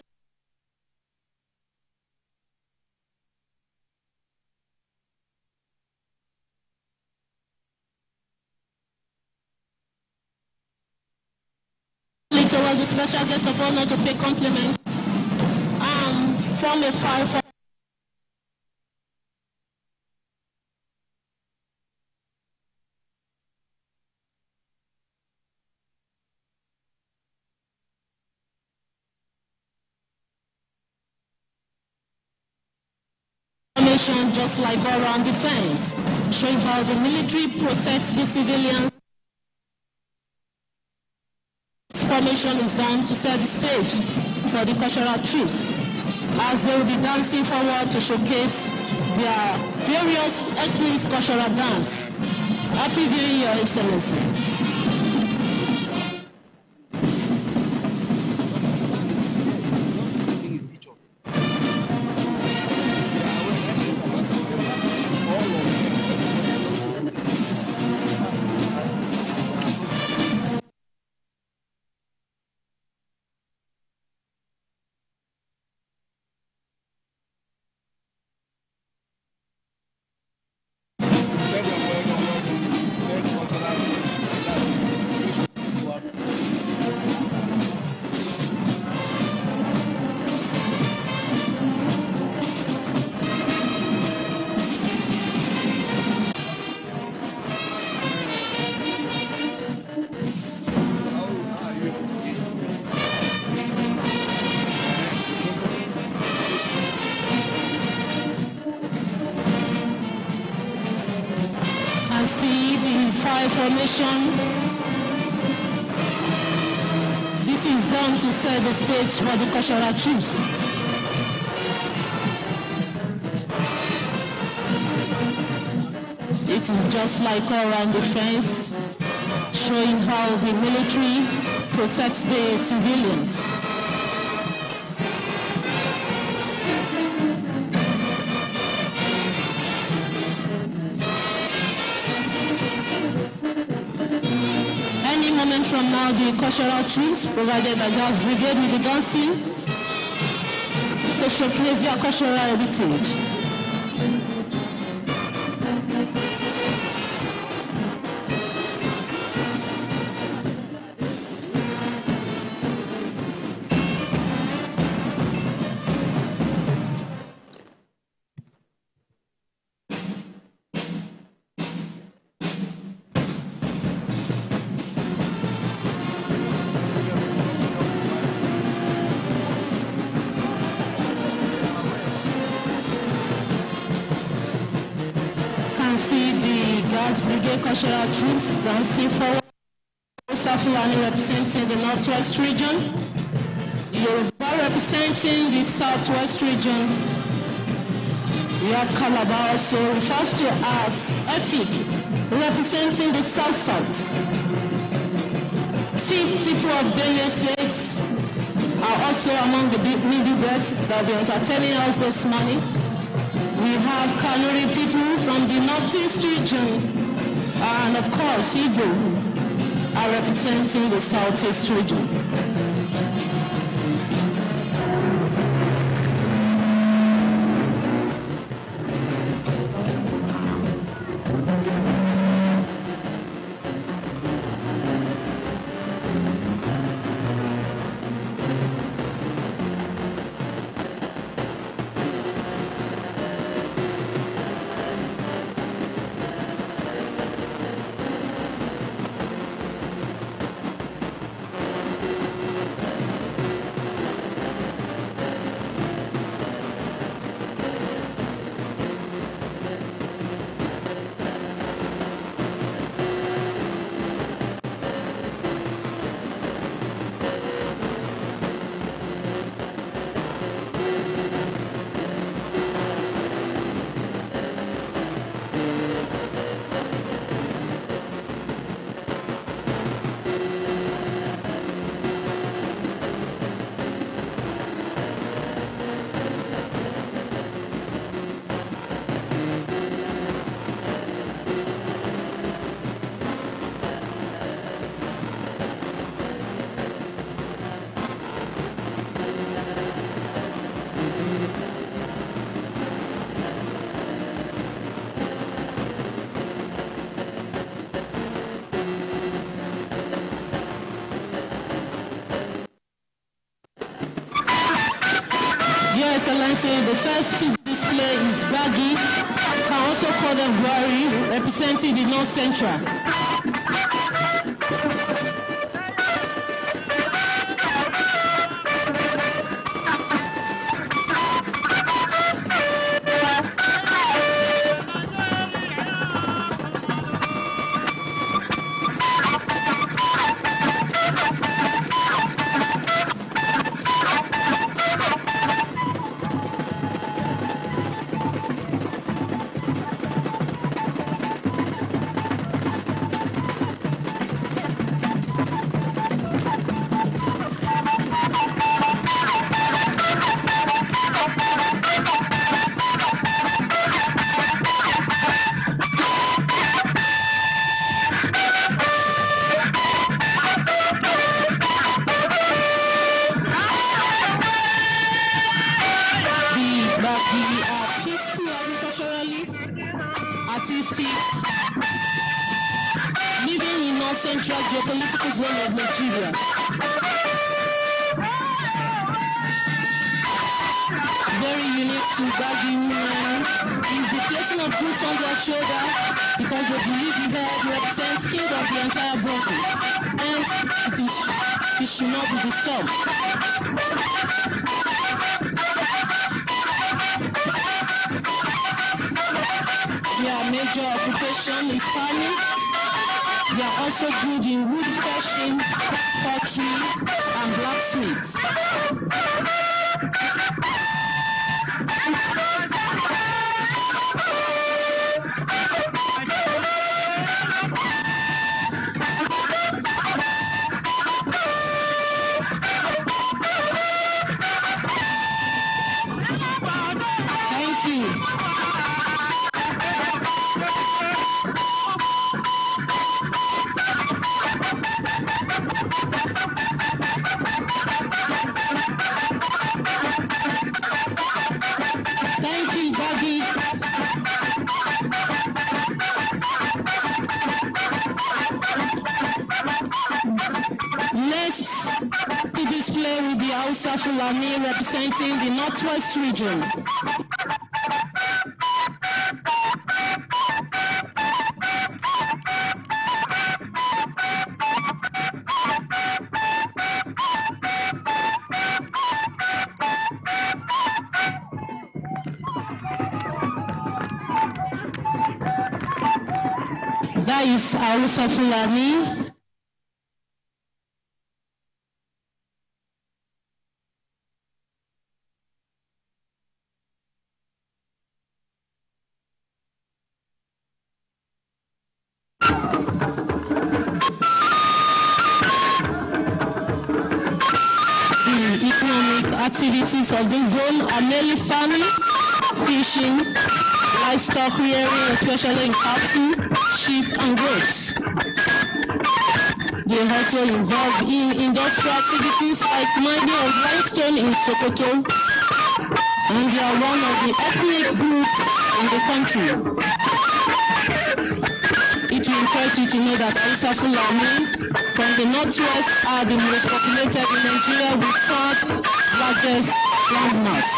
Towards the special guest of honor to pay compliment. From a 5. Just like around defense, showing how the military protects the civilians. This formation is done to set the stage for the cultural troops as they will be dancing forward to showcase their various ethnic cultural dance. Happy viewing, Your Excellency. See the 5 formation. This is done to set the stage for the cultural troops. It is just like all around the fence, showing how the military protects the civilians. Any moment from now, the cultural troops provided by Guards Brigade will be dancing to showcase their cultural heritage. See the Guards Brigade cultural troops dancing forward. Fulani representing the Northwest region, Yoruba representing the Southwest region. We have Calabar also refers to as Efik, representing the South-South. Chief people of Benue States are also among the needy breasts that will be entertaining us this morning. We have Kanuri people from the Northeast region, and of course, Igbo are representing the Southeast region. Your Excellency, the first to display is Baggy, can also call them Gwari, representing the North Central. Peaceful agriculturalists, artistic, living in North Central geopolitical zone of Nigeria. Very unique to Baggy women is the placing of goods on their shoulder because they believe the head represents king of the entire body, and it should not be disturbed. Their major occupation is farming. They are also good in wood fashioning, pottery, and blacksmiths. Next to display will be Hausa Fulani representing the Northwest region. That is Hausa Fulani. The economic activities of the zone are mainly farming, fishing, livestock rearing, especially in cattle, sheep, and goats. They are also involved in industrial activities like mining of limestone in Sokoto, and they are one of the ethnic groups in the country. It will interest you to know that Hausa Fulani from the Northwest are the most populated in Nigeria with third largest landmass.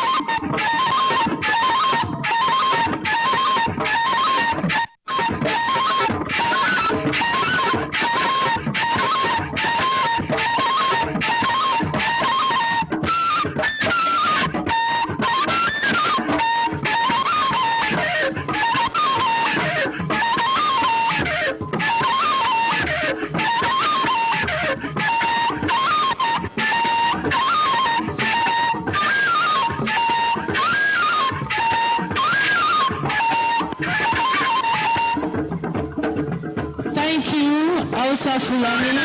Thank you, Hausa Fulani,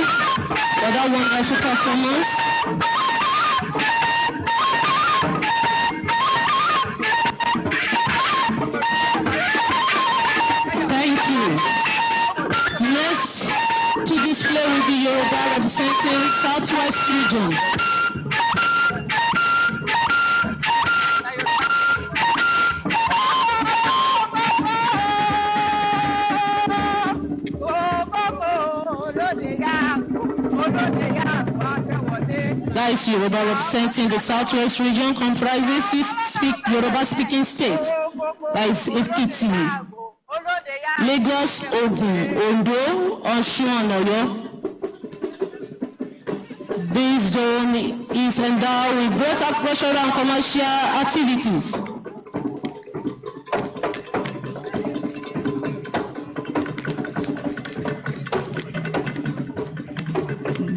for that wonderful performance. Thank you. Next to display will be Yoruba representing Southwest region. That is Yoruba representing the Southwest region, comprises 6 Yoruba speaking states. That is Ekiti, Lagos, Ogun, Ondo, Osun, and Oyo. This zone is endowed with both agricultural and commercial activities.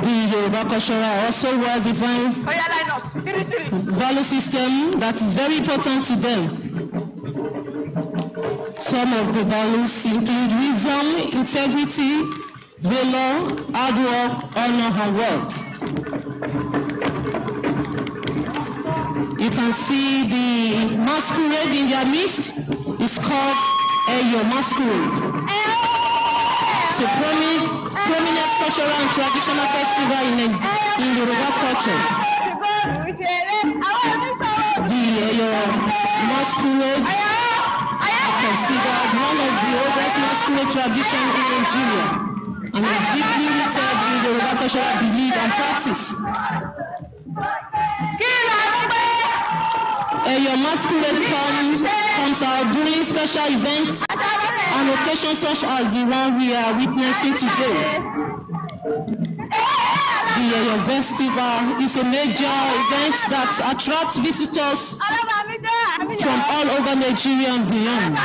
The Yoruba culture are also well-defined value system that is very important to them. Some of the values include wisdom, integrity, valor, hard work, honor, and wealth. You can see the masquerade in their midst is called Eyo Masquerade. It's a prominent cultural and traditional festival in Yoruba culture. The Eyo Masquerade are considered one of the oldest masquerade traditions in Nigeria and is deeply rooted in Yoruba cultural belief and practice. Your masquerade comes out during special events and occasions such as the one we are witnessing today. The festival is a major event that attracts visitors from all over Nigeria and beyond.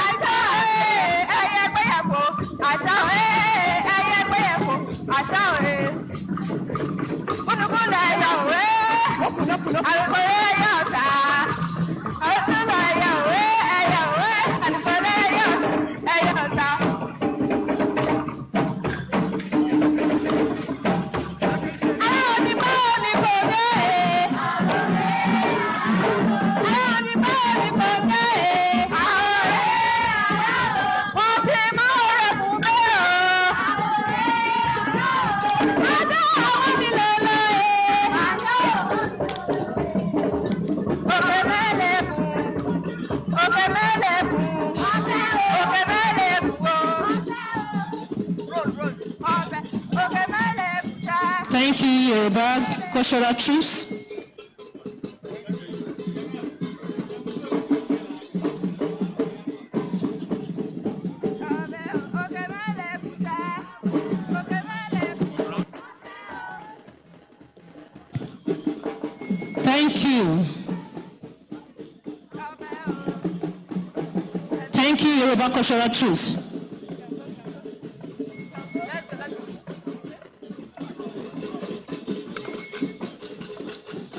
Thank you, Yoruba Cultural Truce. Thank you. Thank you, Yoruba Cultural Truce.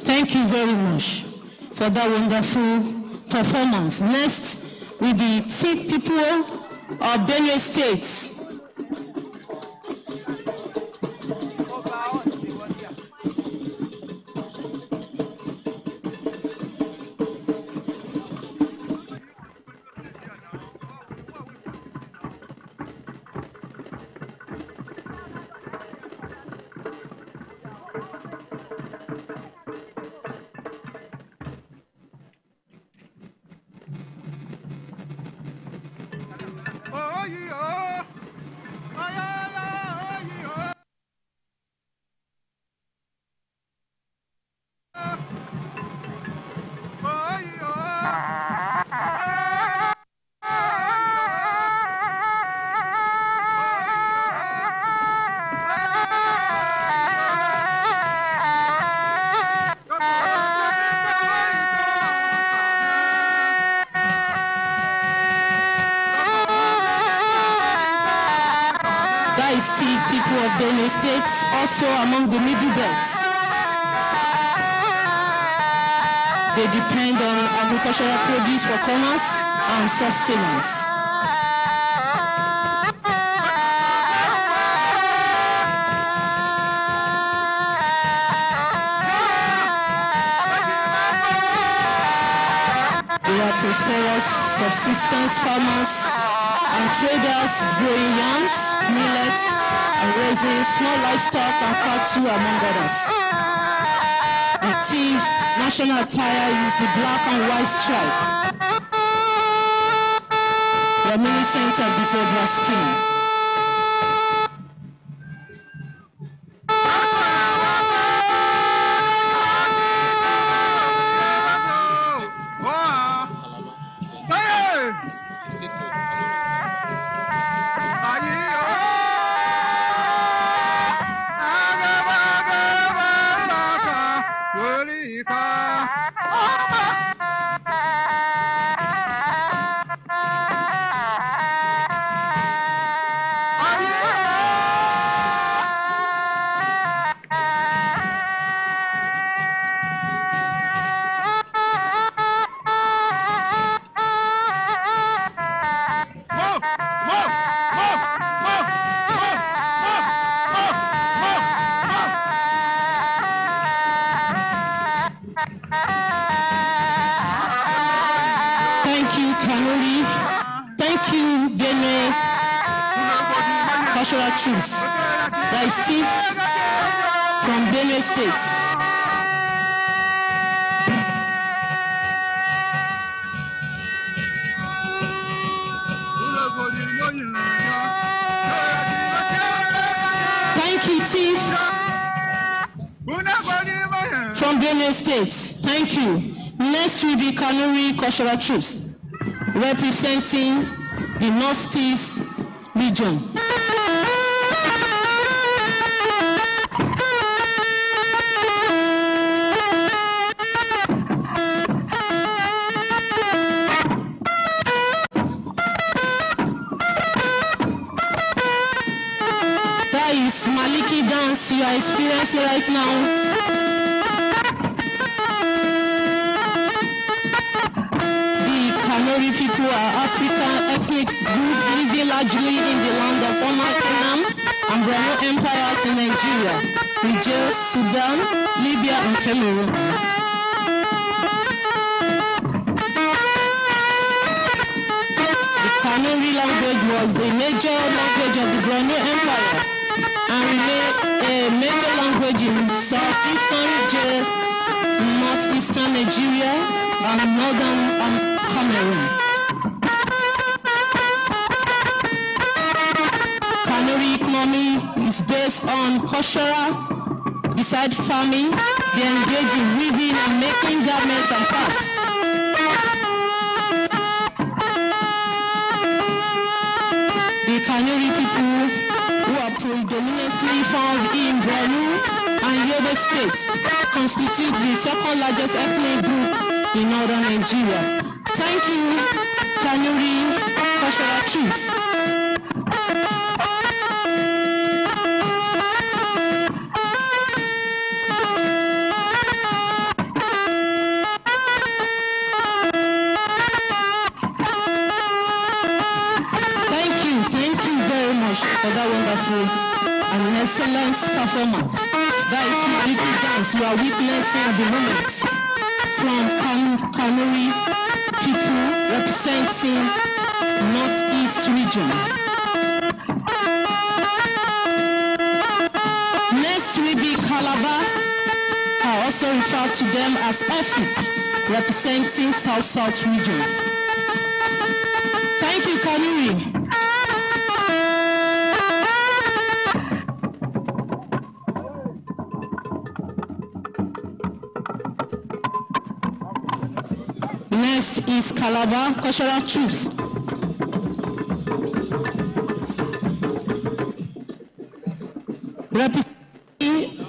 Thank you very much for that wonderful performance. Next will be Tiv people of Benue State. People of Benue State, also among the middle belts. They depend on agricultural produce for commerce and sustenance. They are prosperous subsistence farmers and traders growing yams, millet, and raising small livestock and cattle, among others. The Tiv national attire is the black and white stripe, reminiscent of the zebra skin. Thank you, Kanuri. Thank you, Benue Cultural Truce. That is Steve from Benue State. Thank you, Steve from Benue State. Thank you. Next will be Kanuri Cultural Truce, representing the Northeast region. That is Maliki dance you are experiencing right now. Kanuri people are African ethnic group living largely in the land of former Kenam and Borno empires in Nigeria, Niger, Sudan, Libya, and Cameroon. The Kanuri language was the major language of the Borno Empire and remained a major language in southeastern Niger, northeastern Nigeria, and northern Cameroon. Kanuri economy is based on cultural Besides farming, they engage in weaving and making garments and crafts. The Kanuri people, who are predominantly found in Borno and Yobe State, constitute the second largest ethnic group in northern Nigeria. Thank you, Kanuri cultural chiefs. Thank you very much for that wonderful and excellent performance. That is Maliki dance you are witnessing at the moment from Kanuri people representing Northeast region. Next will be Calabar. I also refer to them as Efik, representing South region. Thank you, Kanuri. Next is Calabar cultural troops. Representing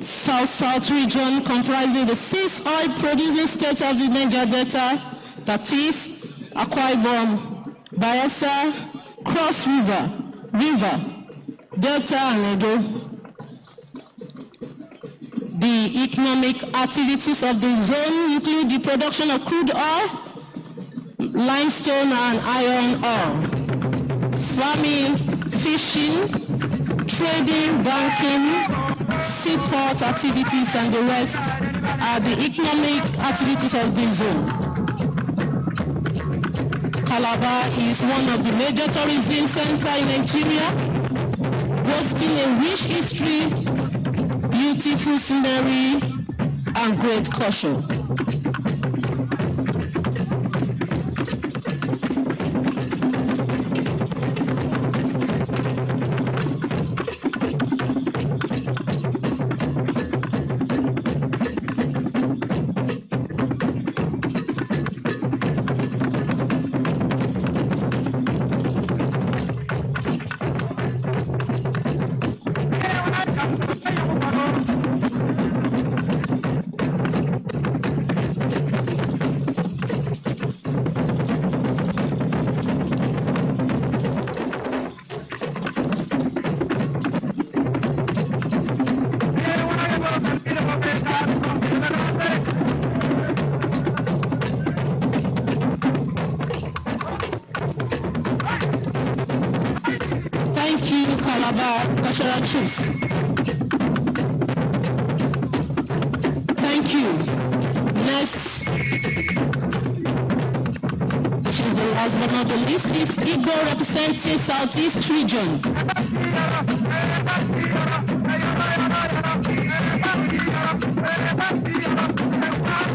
South region, comprising the 6 oil-producing states of the Niger Delta, that is Akwa Ibom, Bayelsa, Cross River, Delta, and Edo. The economic activities of the zone include the production of crude oil, limestone and iron ore, farming, fishing, trading, banking, seaport activities, and the rest are the economic activities of the zone. Calabar is one of the major tourism centers in Nigeria, boasting a rich history, beautiful scenery, and great culture. Thank you, Calabar cultural troops. Thank you. Next, which is the last but not the least, is Igbo representing Southeast region.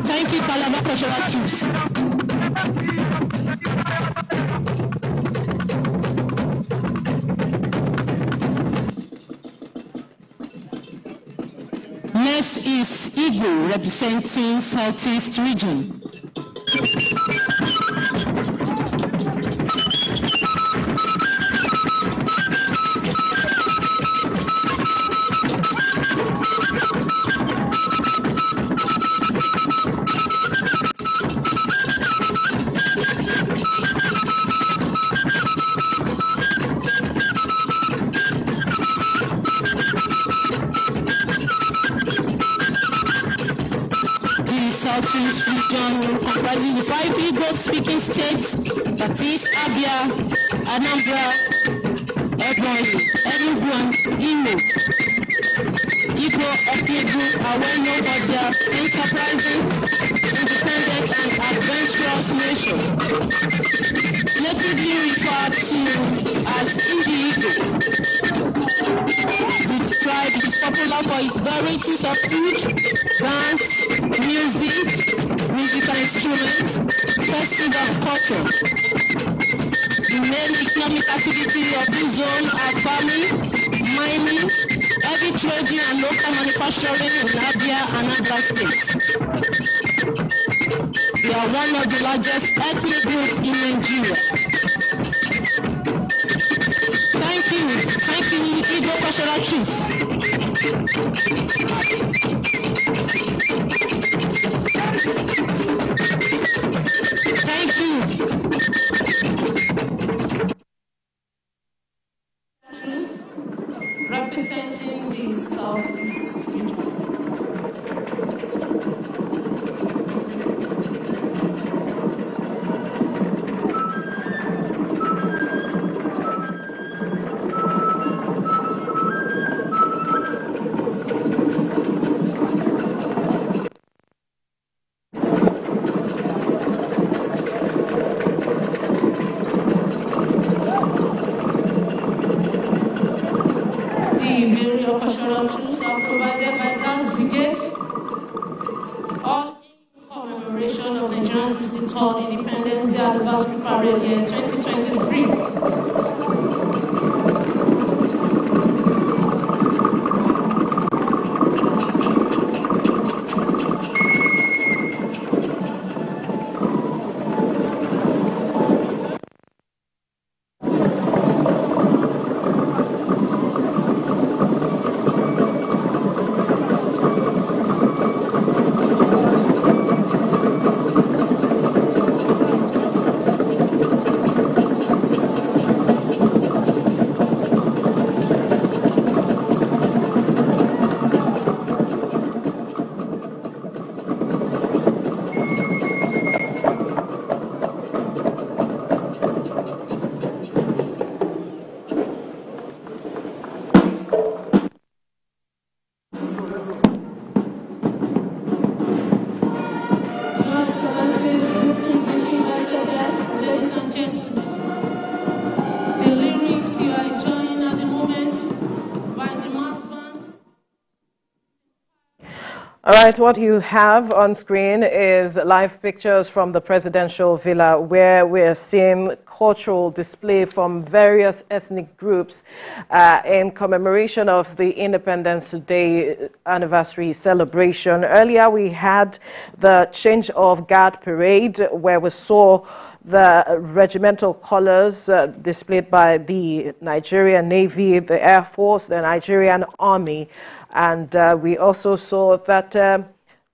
Thank you, Calabar cultural troops. Next is Igbo representing Southeast region. Southeast region comprising the 5 Igbo-speaking states, that is Abia, Anambra, Ebonyi, Enugu, and Imo. Igbo ethnic group are well known for their enterprising, independent, and adventurous nation. Natively referred to as Igbo. The tribe is popular for its varieties of food, dance, musical instruments, festival culture. The main economic activity of this zone are farming, mining, heavy trading and local manufacturing in Abia and Anambra State. They are one of the largest ethnic groups in Nigeria. Thank you, Igbo cultural chiefs. Thank you. Representing the Southeast region. The various cultural tools are provided by Class Brigade, all in commemoration of Nigeria's 63rd Independence Day Anniversary Parade year 2023. All right, what you have on screen is live pictures from the presidential villa where we're seeing cultural display from various ethnic groups in commemoration of the Independence Day anniversary celebration. Earlier, we had the change of guard parade where we saw the regimental colors displayed by the Nigerian Navy, the Air Force, the Nigerian Army. And we also saw that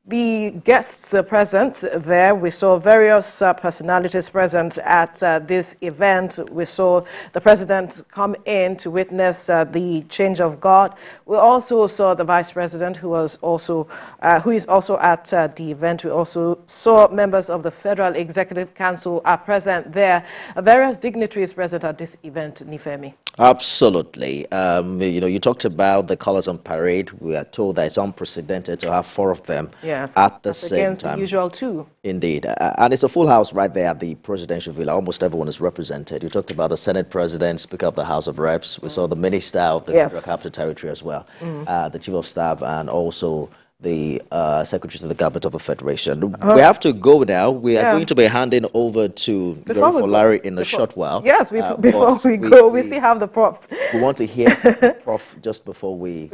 the guests present there. We saw various personalities present at this event. We saw the president come in to witness the change of guard. We also saw the vice president, who is also at the event. We also saw members of the Federal Executive Council are present there. Various dignitaries present at this event, Nifemi. Absolutely. You talked about the colors on parade. We are told that it's unprecedented to have 4 of them. Yes, at the same against time. The usual 2. Indeed. And it's a full house right there at the presidential villa. Almost everyone is represented. You talked about the Senate President, Speaker of the House of Reps. We saw the Minister of the Federal Capital Territory as well, the Chief of Staff, and also the Secretary to the Government of the Federation. We have to go now. We are going to be handing over to Larry in a short while. Yes, before we go, we still have the Prof. We want to hear from the Prof just before we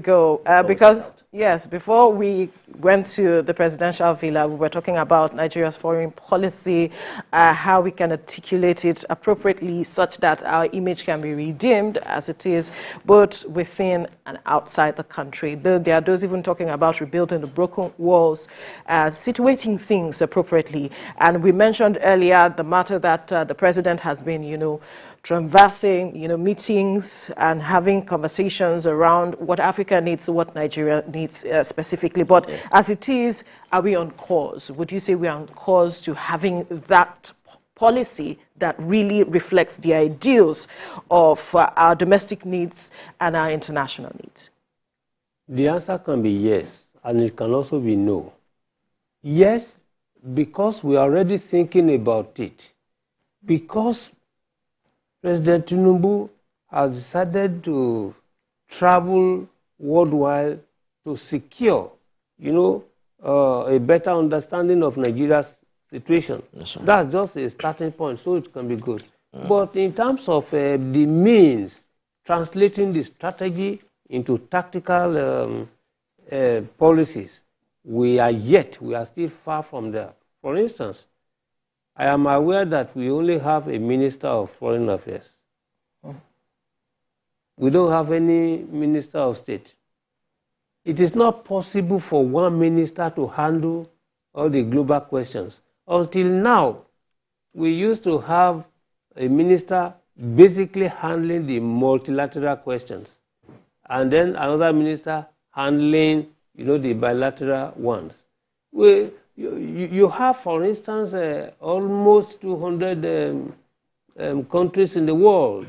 go. Because, yes, before we went to the presidential villa, we were talking about Nigeria's foreign policy, how we can articulate it appropriately such that our image can be redeemed as it is, both within and outside the country. Though there are those even talking about rebuilding the broken walls, situating things appropriately. And we mentioned earlier the matter that the president has been, traversing, meetings and having conversations around what Africa needs, what Nigeria needs specifically. But as it is, are we on course? Would you say we are on course to having that policy that really reflects the ideals of our domestic needs and our international needs? The answer can be yes, and it can also be no. Yes, because we are already thinking about it. Because President Tinubu has decided to travel worldwide to secure, a better understanding of Nigeria's situation. Yes, that's just a starting point, so it can be good. But in terms of the means, translating the strategy, into tactical policies, we are still far from there. For instance, I am aware that we only have a Minister of Foreign Affairs. We don't have any Minister of State. It is not possible for one minister to handle all the global questions. Until now, we used to have a minister basically handling the multilateral questions, and then another minister handling, the bilateral ones. You have, for instance, almost 200 countries in the world.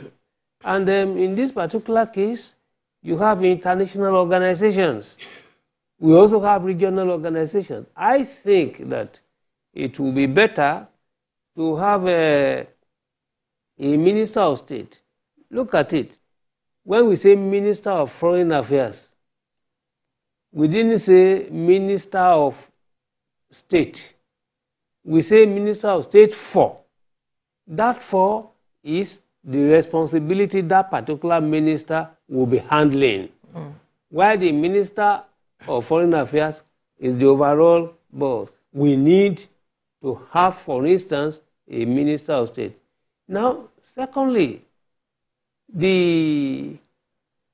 And in this particular case, you have international organizations. We also have regional organizations. I think that it will be better to have a Minister of State. Look at it. When we say Minister of Foreign Affairs, we didn't say Minister of State. We say Minister of State for. That for is the responsibility that particular minister will be handling. While the Minister of Foreign Affairs is the overall boss. We need to have, for instance, a Minister of State. Now, secondly, the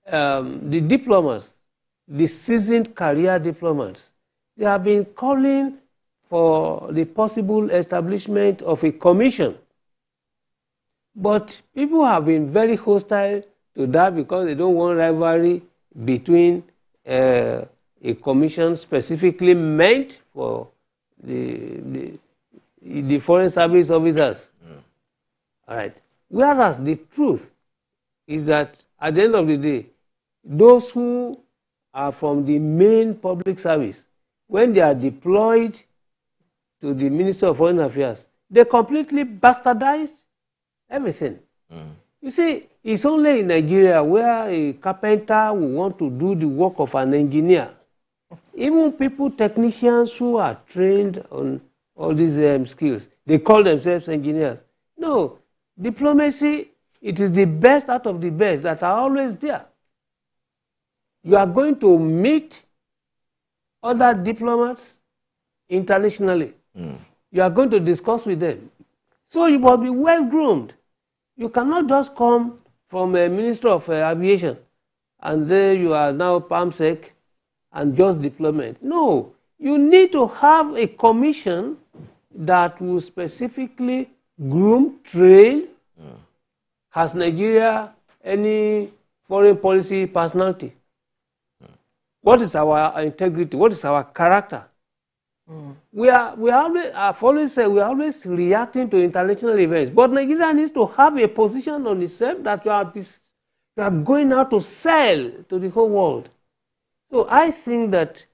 diplomats, the seasoned career diplomats, they have been calling for the possible establishment of a commission. But people have been very hostile to that because they don't want rivalry between a commission specifically meant for the foreign service officers. All right. Whereas the truth is that at the end of the day, those who are from the main public service, when they are deployed to the Ministry of Foreign Affairs, they completely bastardized everything. You see, it's only in Nigeria where a carpenter will want to do the work of an engineer. Even people, technicians who are trained on all these skills, they call themselves engineers. No, diplomacy, it is the best out of the best that are always there. You are going to meet other diplomats internationally. You are going to discuss with them. So you must be well-groomed. You cannot just come from a Minister of Aviation and then you are now PAMSEC and just deployment. No, you need to have a commission that will specifically groom, train. Has Nigeria any foreign policy personality? What is our integrity? What is our character? I've always said we are always reacting to international events, but Nigeria needs to have a position on itself that you are going out to sell to the whole world. So I think that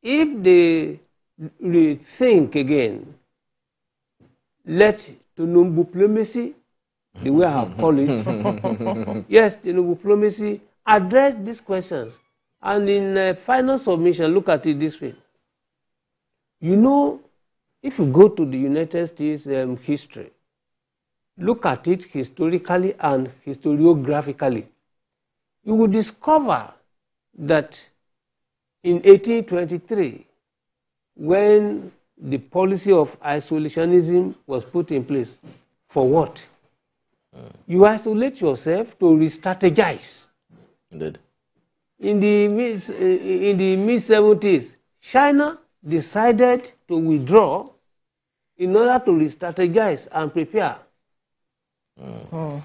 if they rethink again, let Tinubu diplomacy, the way I have called it, yes, Tinubu diplomacy, address these questions. And in final submission, look at it this way. You know, if you go to the United States history, look at it historically and historiographically, you will discover that in 1823, when the policy of isolationism was put in place, for what? You isolate yourself to re-strategize. Indeed. In the mid-70s, China decided to withdraw in order to re-strategize and prepare.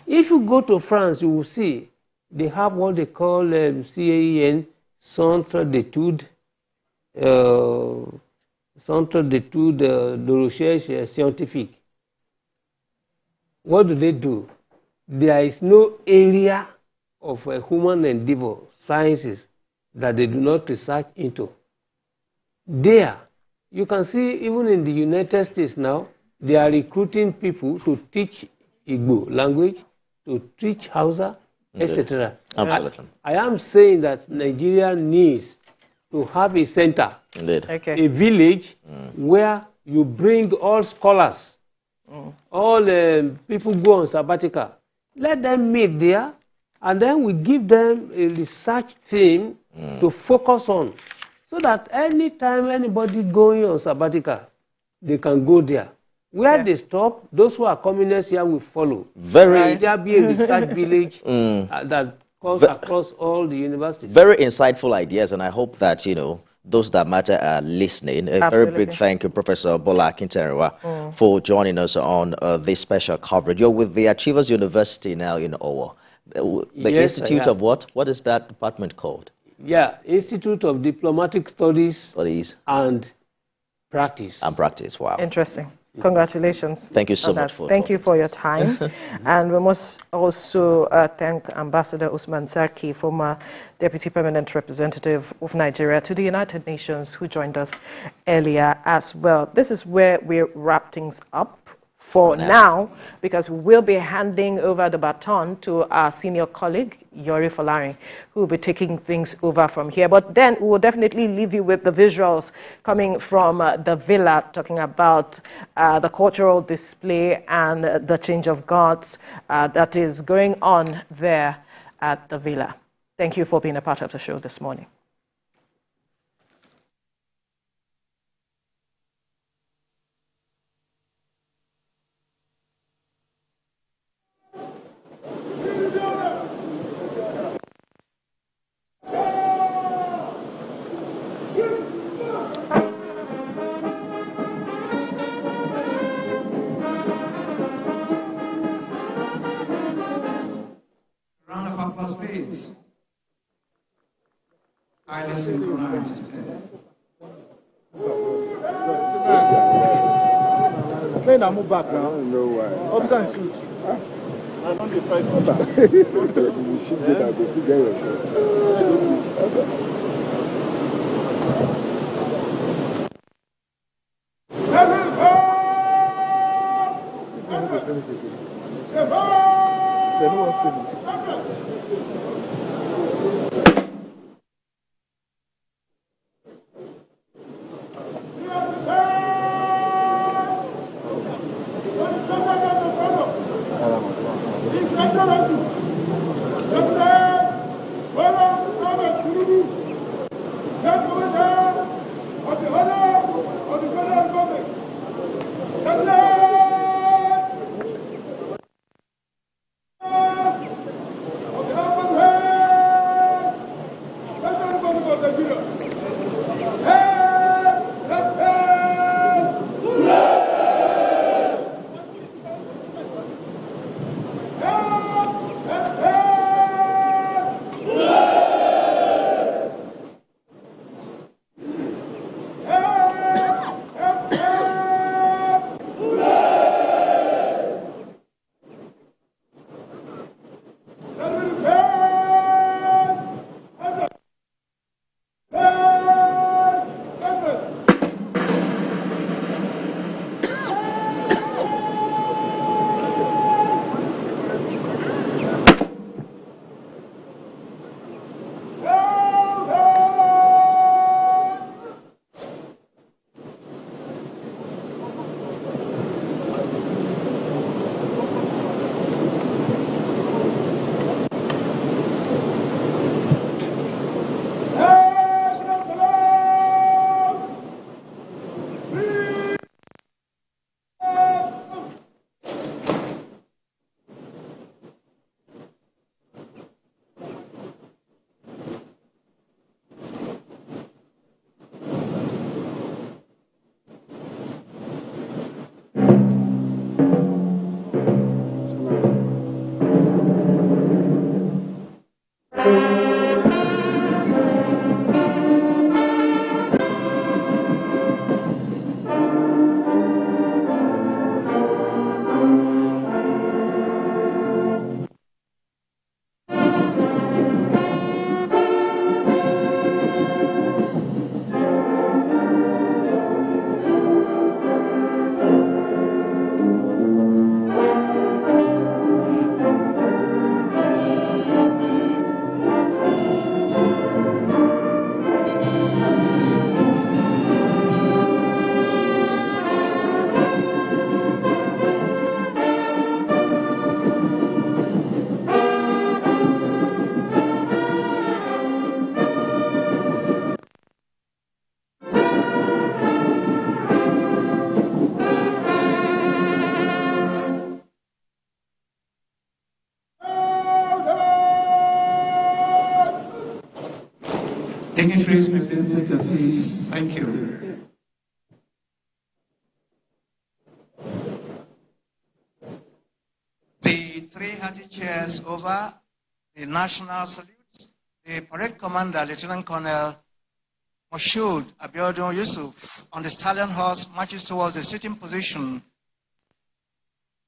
If you go to France, you will see they have what they call CAEN, Centre d'études de recherche scientifique. What do? There is no area of human endeavor, sciences, that they do not research into. There, you can see even in the United States now, they are recruiting people to teach Igbo language, to teach Hausa, etc. Absolutely. I am saying that Nigeria needs to have a center, a village where you bring all scholars, all people go on sabbatical. Let them meet there and then we give them a research theme to focus on, so that anytime anybody going on sabbatical, they can go there. Where they stop, those who are coming next year will follow. There be a research village that comes across all the universities. Very insightful ideas, and I hope that, those that matter are listening. A very big thank you, Professor Bola Akintarenwa, for joining us on this special coverage. You're with the Achievers University now in Owo. The Institute of what? What is that department called? Yeah, Institute of Diplomatic Studies and Practice. And Practice, wow. Interesting. Congratulations. Thank you so much for Thank you for your time. And we must also thank Ambassador Usman Zaki, former Deputy Permanent Representative of Nigeria to the United Nations, who joined us earlier as well. This is where we wrap things up for now, because we'll be handing over the baton to our senior colleague, Yori Folarin, who will be taking things over from here. But then we will definitely leave you with the visuals coming from the villa, talking about the cultural display and the change of guards that is going on there at the villa. Thank you for being a part of the show this morning. Round of applause, please. Highly synchronized today. Then I move back now. I don't know why. Officer and suit. I'm on the fight for that. You should get out there to get your shot. please. Thank you. The 3 hearty chairs over the national salute. The parade commander, Lieutenant Colonel Moshood Abiodun Yusuf, on the stallion horse, marches towards the sitting position.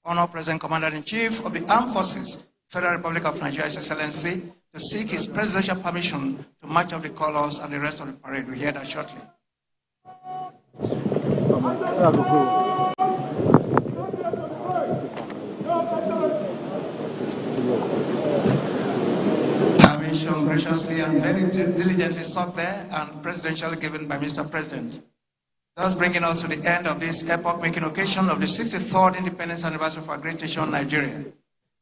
Honor President Commander-in-Chief of the Armed Forces, Federal Republic of Nigeria, His Excellency, to seek his presidential permission to march up the colors and the rest of the parade. We'll hear that shortly. Permission graciously and very diligently sought there and presidentially given by Mr. President. Thus bringing us to the end of this epoch-making occasion of the 63rd Independence Anniversary of our great nation, Nigeria.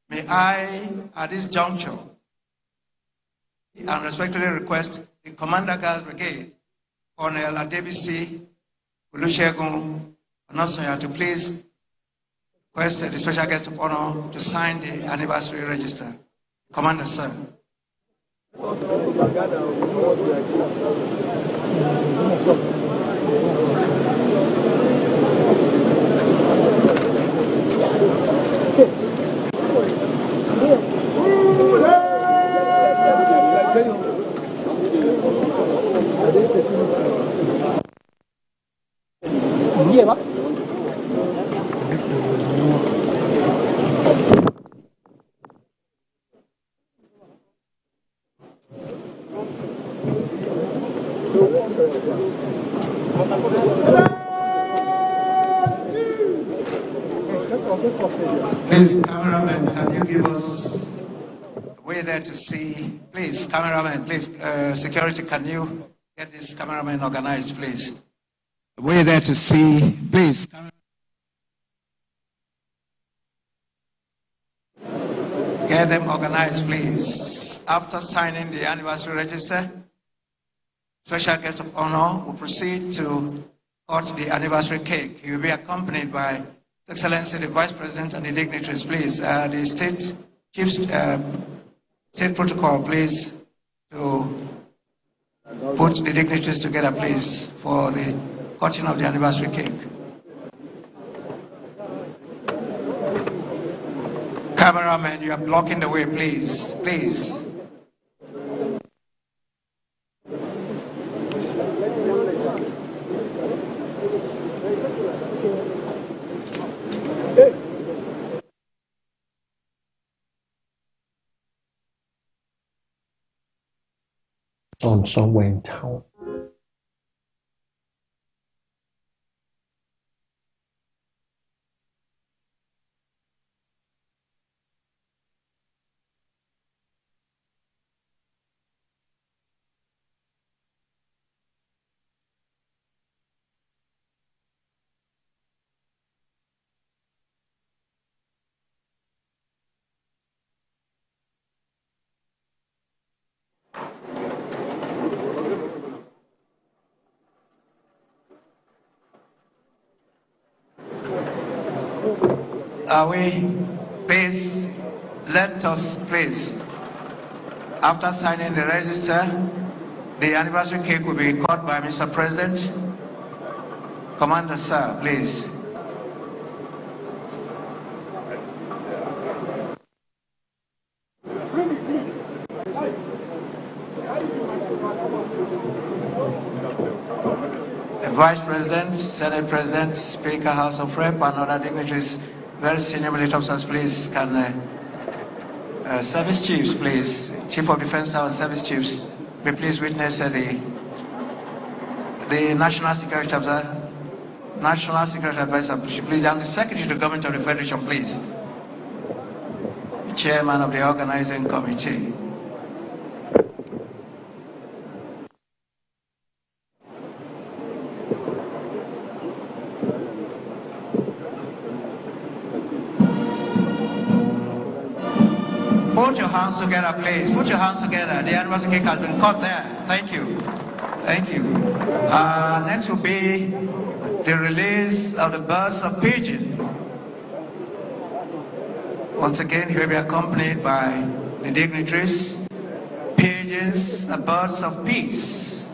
May I, at this juncture, and respectfully request the Commander Guards Brigade, Colonel Adebisi Olusegun Onosoya, to please request the special guest of honor to sign the anniversary register. Commander, sir. Please, cameraman, can you give us a way there to see? Please, cameraman, please, security, can you get this cameraman organized, please? A way there to see, please. Get them organized, please. After signing the anniversary register, special guest of honor will proceed to cut the anniversary cake. He will be accompanied by His Excellency, the Vice President and the dignitaries, please. The state chief, state protocol, please, to put the dignitaries together, please, for the cutting of the anniversary cake. Cameraman, you are blocking the way, please, please. On somewhere in town. Please, let us, please, after signing the register, the anniversary cake will be cut by Mr. President. Commander, sir, please. The Vice President, Senate President, Speaker, House of Rep, and other dignitaries, very senior military officers, please, can service chiefs, please, Chief of Defense Staff and service chiefs, may please witness the National Security Advisor, please, and the Secretary to the Government of the Federation, please, Chairman of the Organizing Committee. Put your hands together, please. Put your hands together. The anniversary cake has been cut there. Thank you. Thank you. Next will be the release of the birds of pigeon. Once again, he will be accompanied by the dignitaries. Pigeons are birds of peace.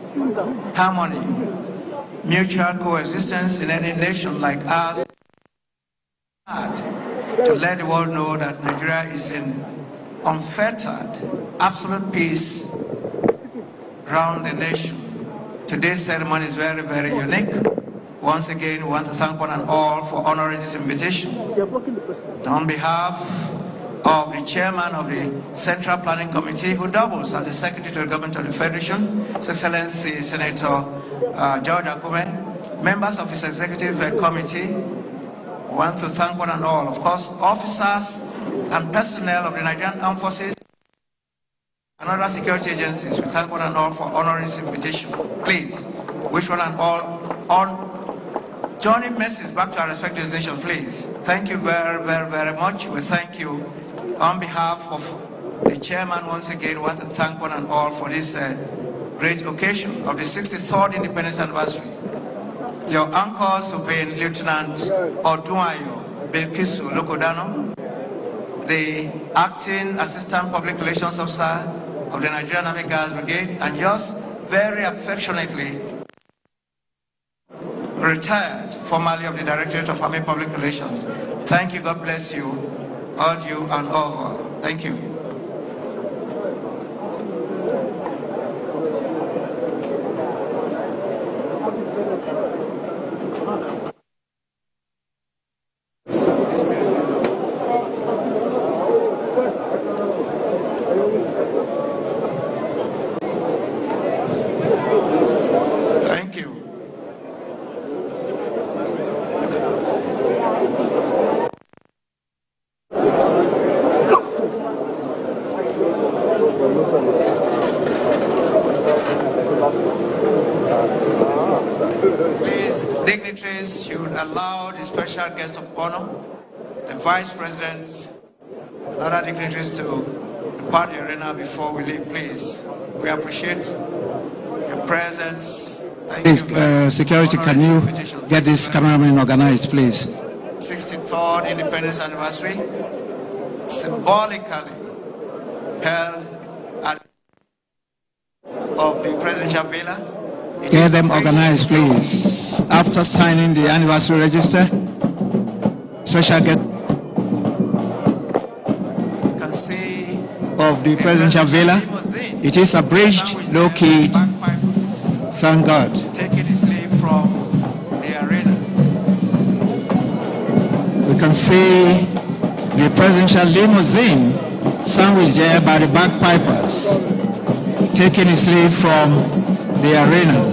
harmony, mutual coexistence in any nation like ours, to let the world know that Nigeria is in unfettered, absolute peace around the nation. Today's ceremony is very, very unique. Once again, we want to thank one and all for honoring this invitation. On behalf of the chairman of the Central Planning Committee, who doubles as the Secretary to the Government of the Federation, His Excellency Senator George Akume, members of his Executive Committee, we want to thank one and all, of course, officers and personnel of the Nigerian Armed Forces and other security agencies. We thank one and all for honoring this invitation. Please, wish one and all on joining messages back to our respective nations, please. Thank you very, very, very much. We thank you on behalf of the chairman. Once again, we want to thank one and all for this great occasion of the 63rd Independence Anniversary. Your anchors have been Lieutenant Odunayo Bilkisu Lokodano, the Acting Assistant Public Relations Officer of the Nigerian Army Guards Brigade, and just very affectionately retired formerly of the Directorate of Army Public Relations. Thank you, God bless you, all you and all. Thank you. Please, dignitaries should allow the special guest of honor, the Vice President, and other dignitaries to depart the arena before we leave, please. We appreciate your presence. Please, security, can you get this cameraman organized, please? 63rd Independence Anniversary, symbolically held at of the presidential villa. Get them organized, please. After signing the anniversary register, special guest you can see of the presidential villa. It is abridged, low-key. Thank God. Taking his leave from the arena. We can see the presidential limousine sandwiched there by the bagpipers, taking his leave from the arena.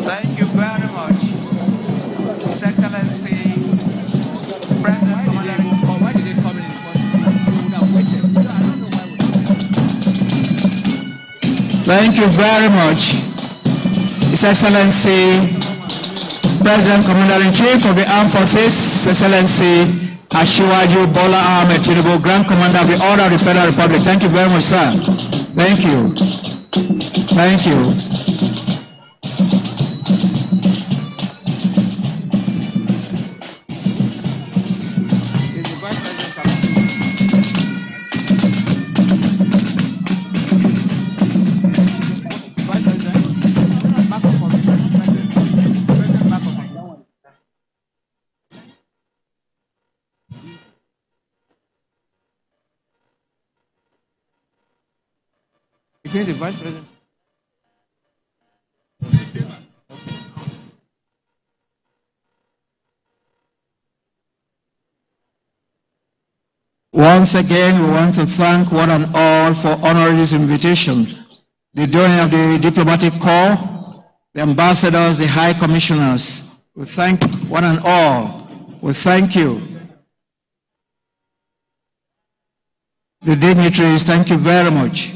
Thank you very much, His Excellency, President Commander. Why did they come in first? We would have waited. I don't know why we. Thank you very much, His Excellency, President Commander-in-Chief of the Armed Forces, His Excellency Ashiwaju Bola Ahmed Tinubu, Grand Commander of the Order of the Federal Republic. Thank you very much, sir. Thank you. Thank you. Again, the Vice President. Once again, we want to thank one and all for honoring this invitation. The donor of the diplomatic corps, the ambassadors, the high commissioners, we thank one and all. We thank you. The dignitaries, thank you very much.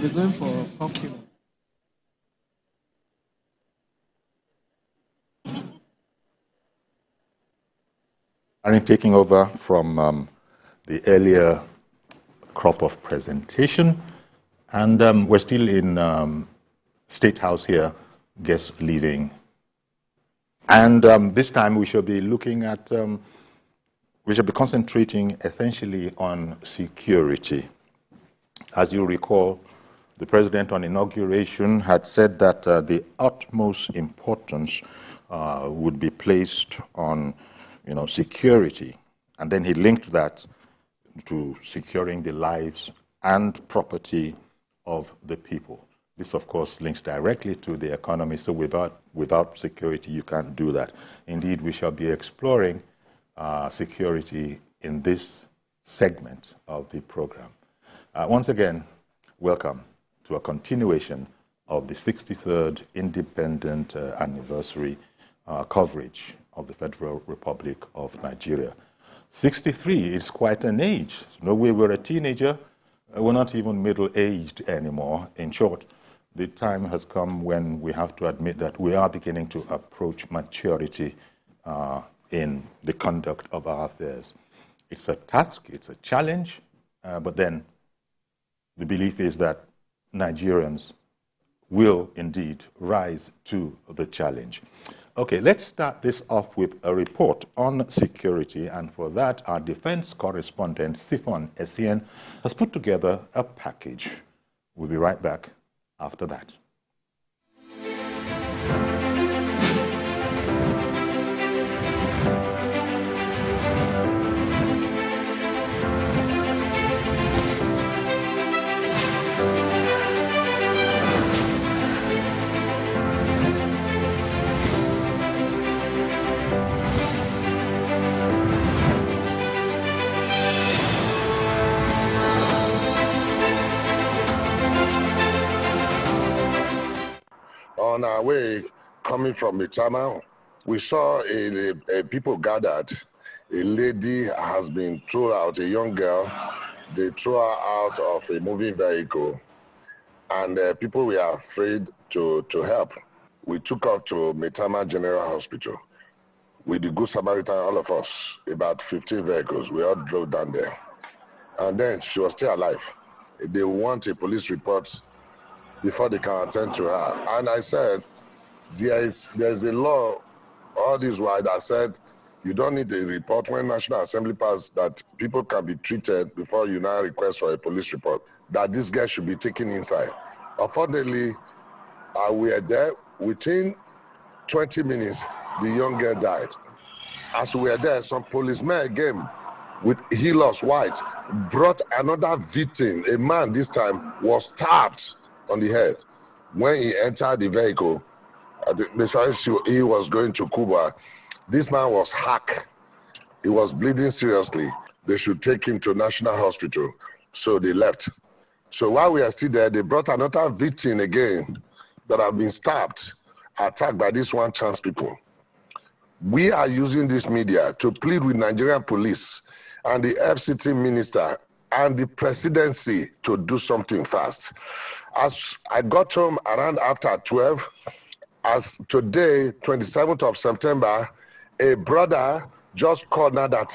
We're going for a cocktail. I'm taking over from the earlier crop of presentation, and we're still in State House here, guests leaving And this time we shall be looking at, we shall be concentrating essentially on security. As you recall, the President on inauguration had said that the utmost importance would be placed on, security. And then he linked that to securing the lives and property of the people. This, of course, links directly to the economy, so without security, you can't do that. Indeed, we shall be exploring security in this segment of the program. Once again, welcome to a continuation of the 63rd Independent Anniversary coverage of the Federal Republic of Nigeria. 63 is quite an age. No way we're a teenager. We're not even middle-aged anymore. In short, the time has come when we have to admit that we are beginning to approach maturity in the conduct of our affairs. It's a task, it's a challenge, but then the belief is that Nigerians will indeed rise to the challenge. Okay, let's start this off with a report on security, and for that, our defense correspondent, Sifon Essien, has put together a package. We'll be right back after that. On our way coming from Mitama, we saw a people gathered. A lady has been thrown out, a young girl. They threw her out of a moving vehicle, and people were afraid to help. We took her to Mitama General Hospital with the Good Samaritan, all of us, about 15 vehicles. We all drove down there. And then she was still alive. They want a police report before they can attend to her. And I said, there's a law all this while that said you don't need a report when National Assembly passed that people can be treated before you now request for a police report, that this guy should be taken inside. Unfortunately, we were there. Within 20 minutes, the young girl died. As we were there, some policemen again with heelers white brought another victim. A man this time was stabbed on the head. When he entered the vehicle, he was going to Cuba. This man was hacked. He was bleeding seriously. They should take him to National Hospital. So they left. So while we are still there, they brought another victim again that had been stabbed, attacked by these one trans people. We are using this media to plead with Nigerian police and the FCT minister and the presidency to do something fast. As I got home around after 12, as today, 27th of September, a brother just called now that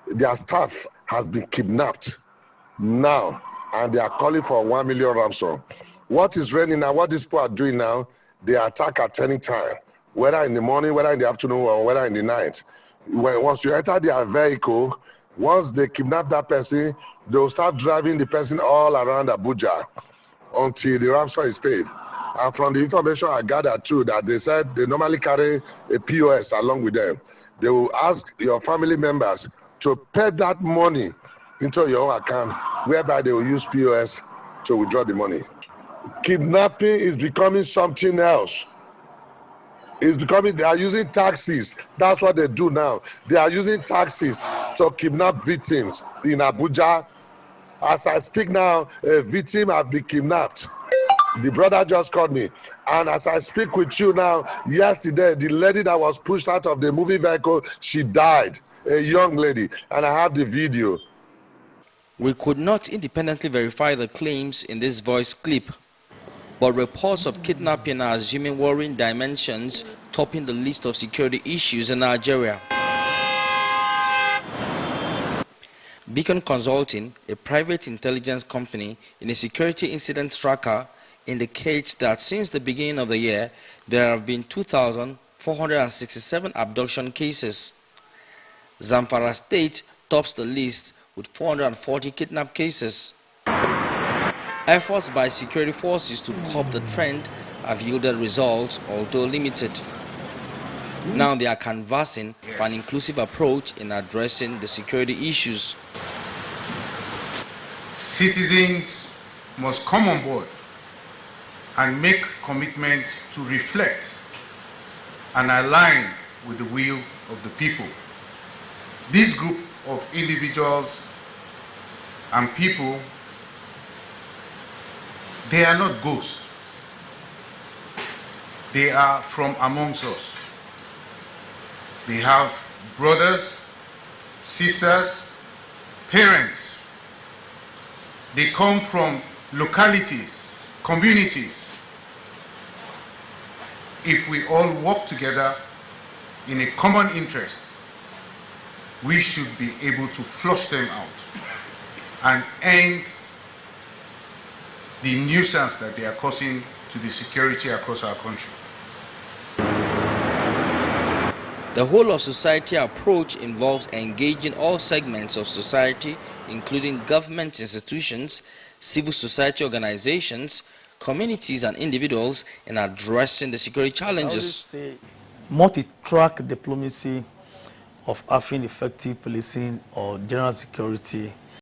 their staff has been kidnapped now, and they are calling for 1 million ransom. What is raining now, what these people are doing now, they attack at any time, whether in the morning, whether in the afternoon, or whether in the night. Once you enter their vehicle, once they kidnap that person, they will start driving the person all around Abuja until the ransom is paid. And from the information I gathered too, that they said they normally carry a POS along with them. They will ask your family members to pay that money into your own account, whereby they will use POS to withdraw the money. Kidnapping is becoming something else. It's becoming, they are using taxis. That's what they do now. They are using taxis to kidnap victims in Abuja. As I speak now, a victim has been kidnapped. The brother just called me. And as I speak with you now, yesterday, the lady that was pushed out of the moving vehicle, she died, a young lady. And I have the video. We could not independently verify the claims in this voice clip, but reports of kidnapping are assuming worrying dimensions, topping the list of security issues in Nigeria. Beacon Consulting, a private intelligence company in a security incident tracker, indicates that since the beginning of the year, there have been 2,400 467 abduction cases. Zamfara State tops the list with 440 kidnap cases. Efforts by security forces to curb the trend have yielded results, although limited. Now they are canvassing for an inclusive approach in addressing the security issues. Citizens must come on board and make commitment to reflect and align with the will of the people. This group of individuals and people, they are not ghosts. They are from amongst us. They have brothers, sisters, parents. They come from localities, communities. If we all work together in a common interest, we should be able to flush them out and end the nuisance that they are causing to the security across our country. The whole of society approach involves engaging all segments of society, including government institutions, civil society organizations, communities and individuals in addressing the security challenges. Multi-track diplomacy of having effective policing or general security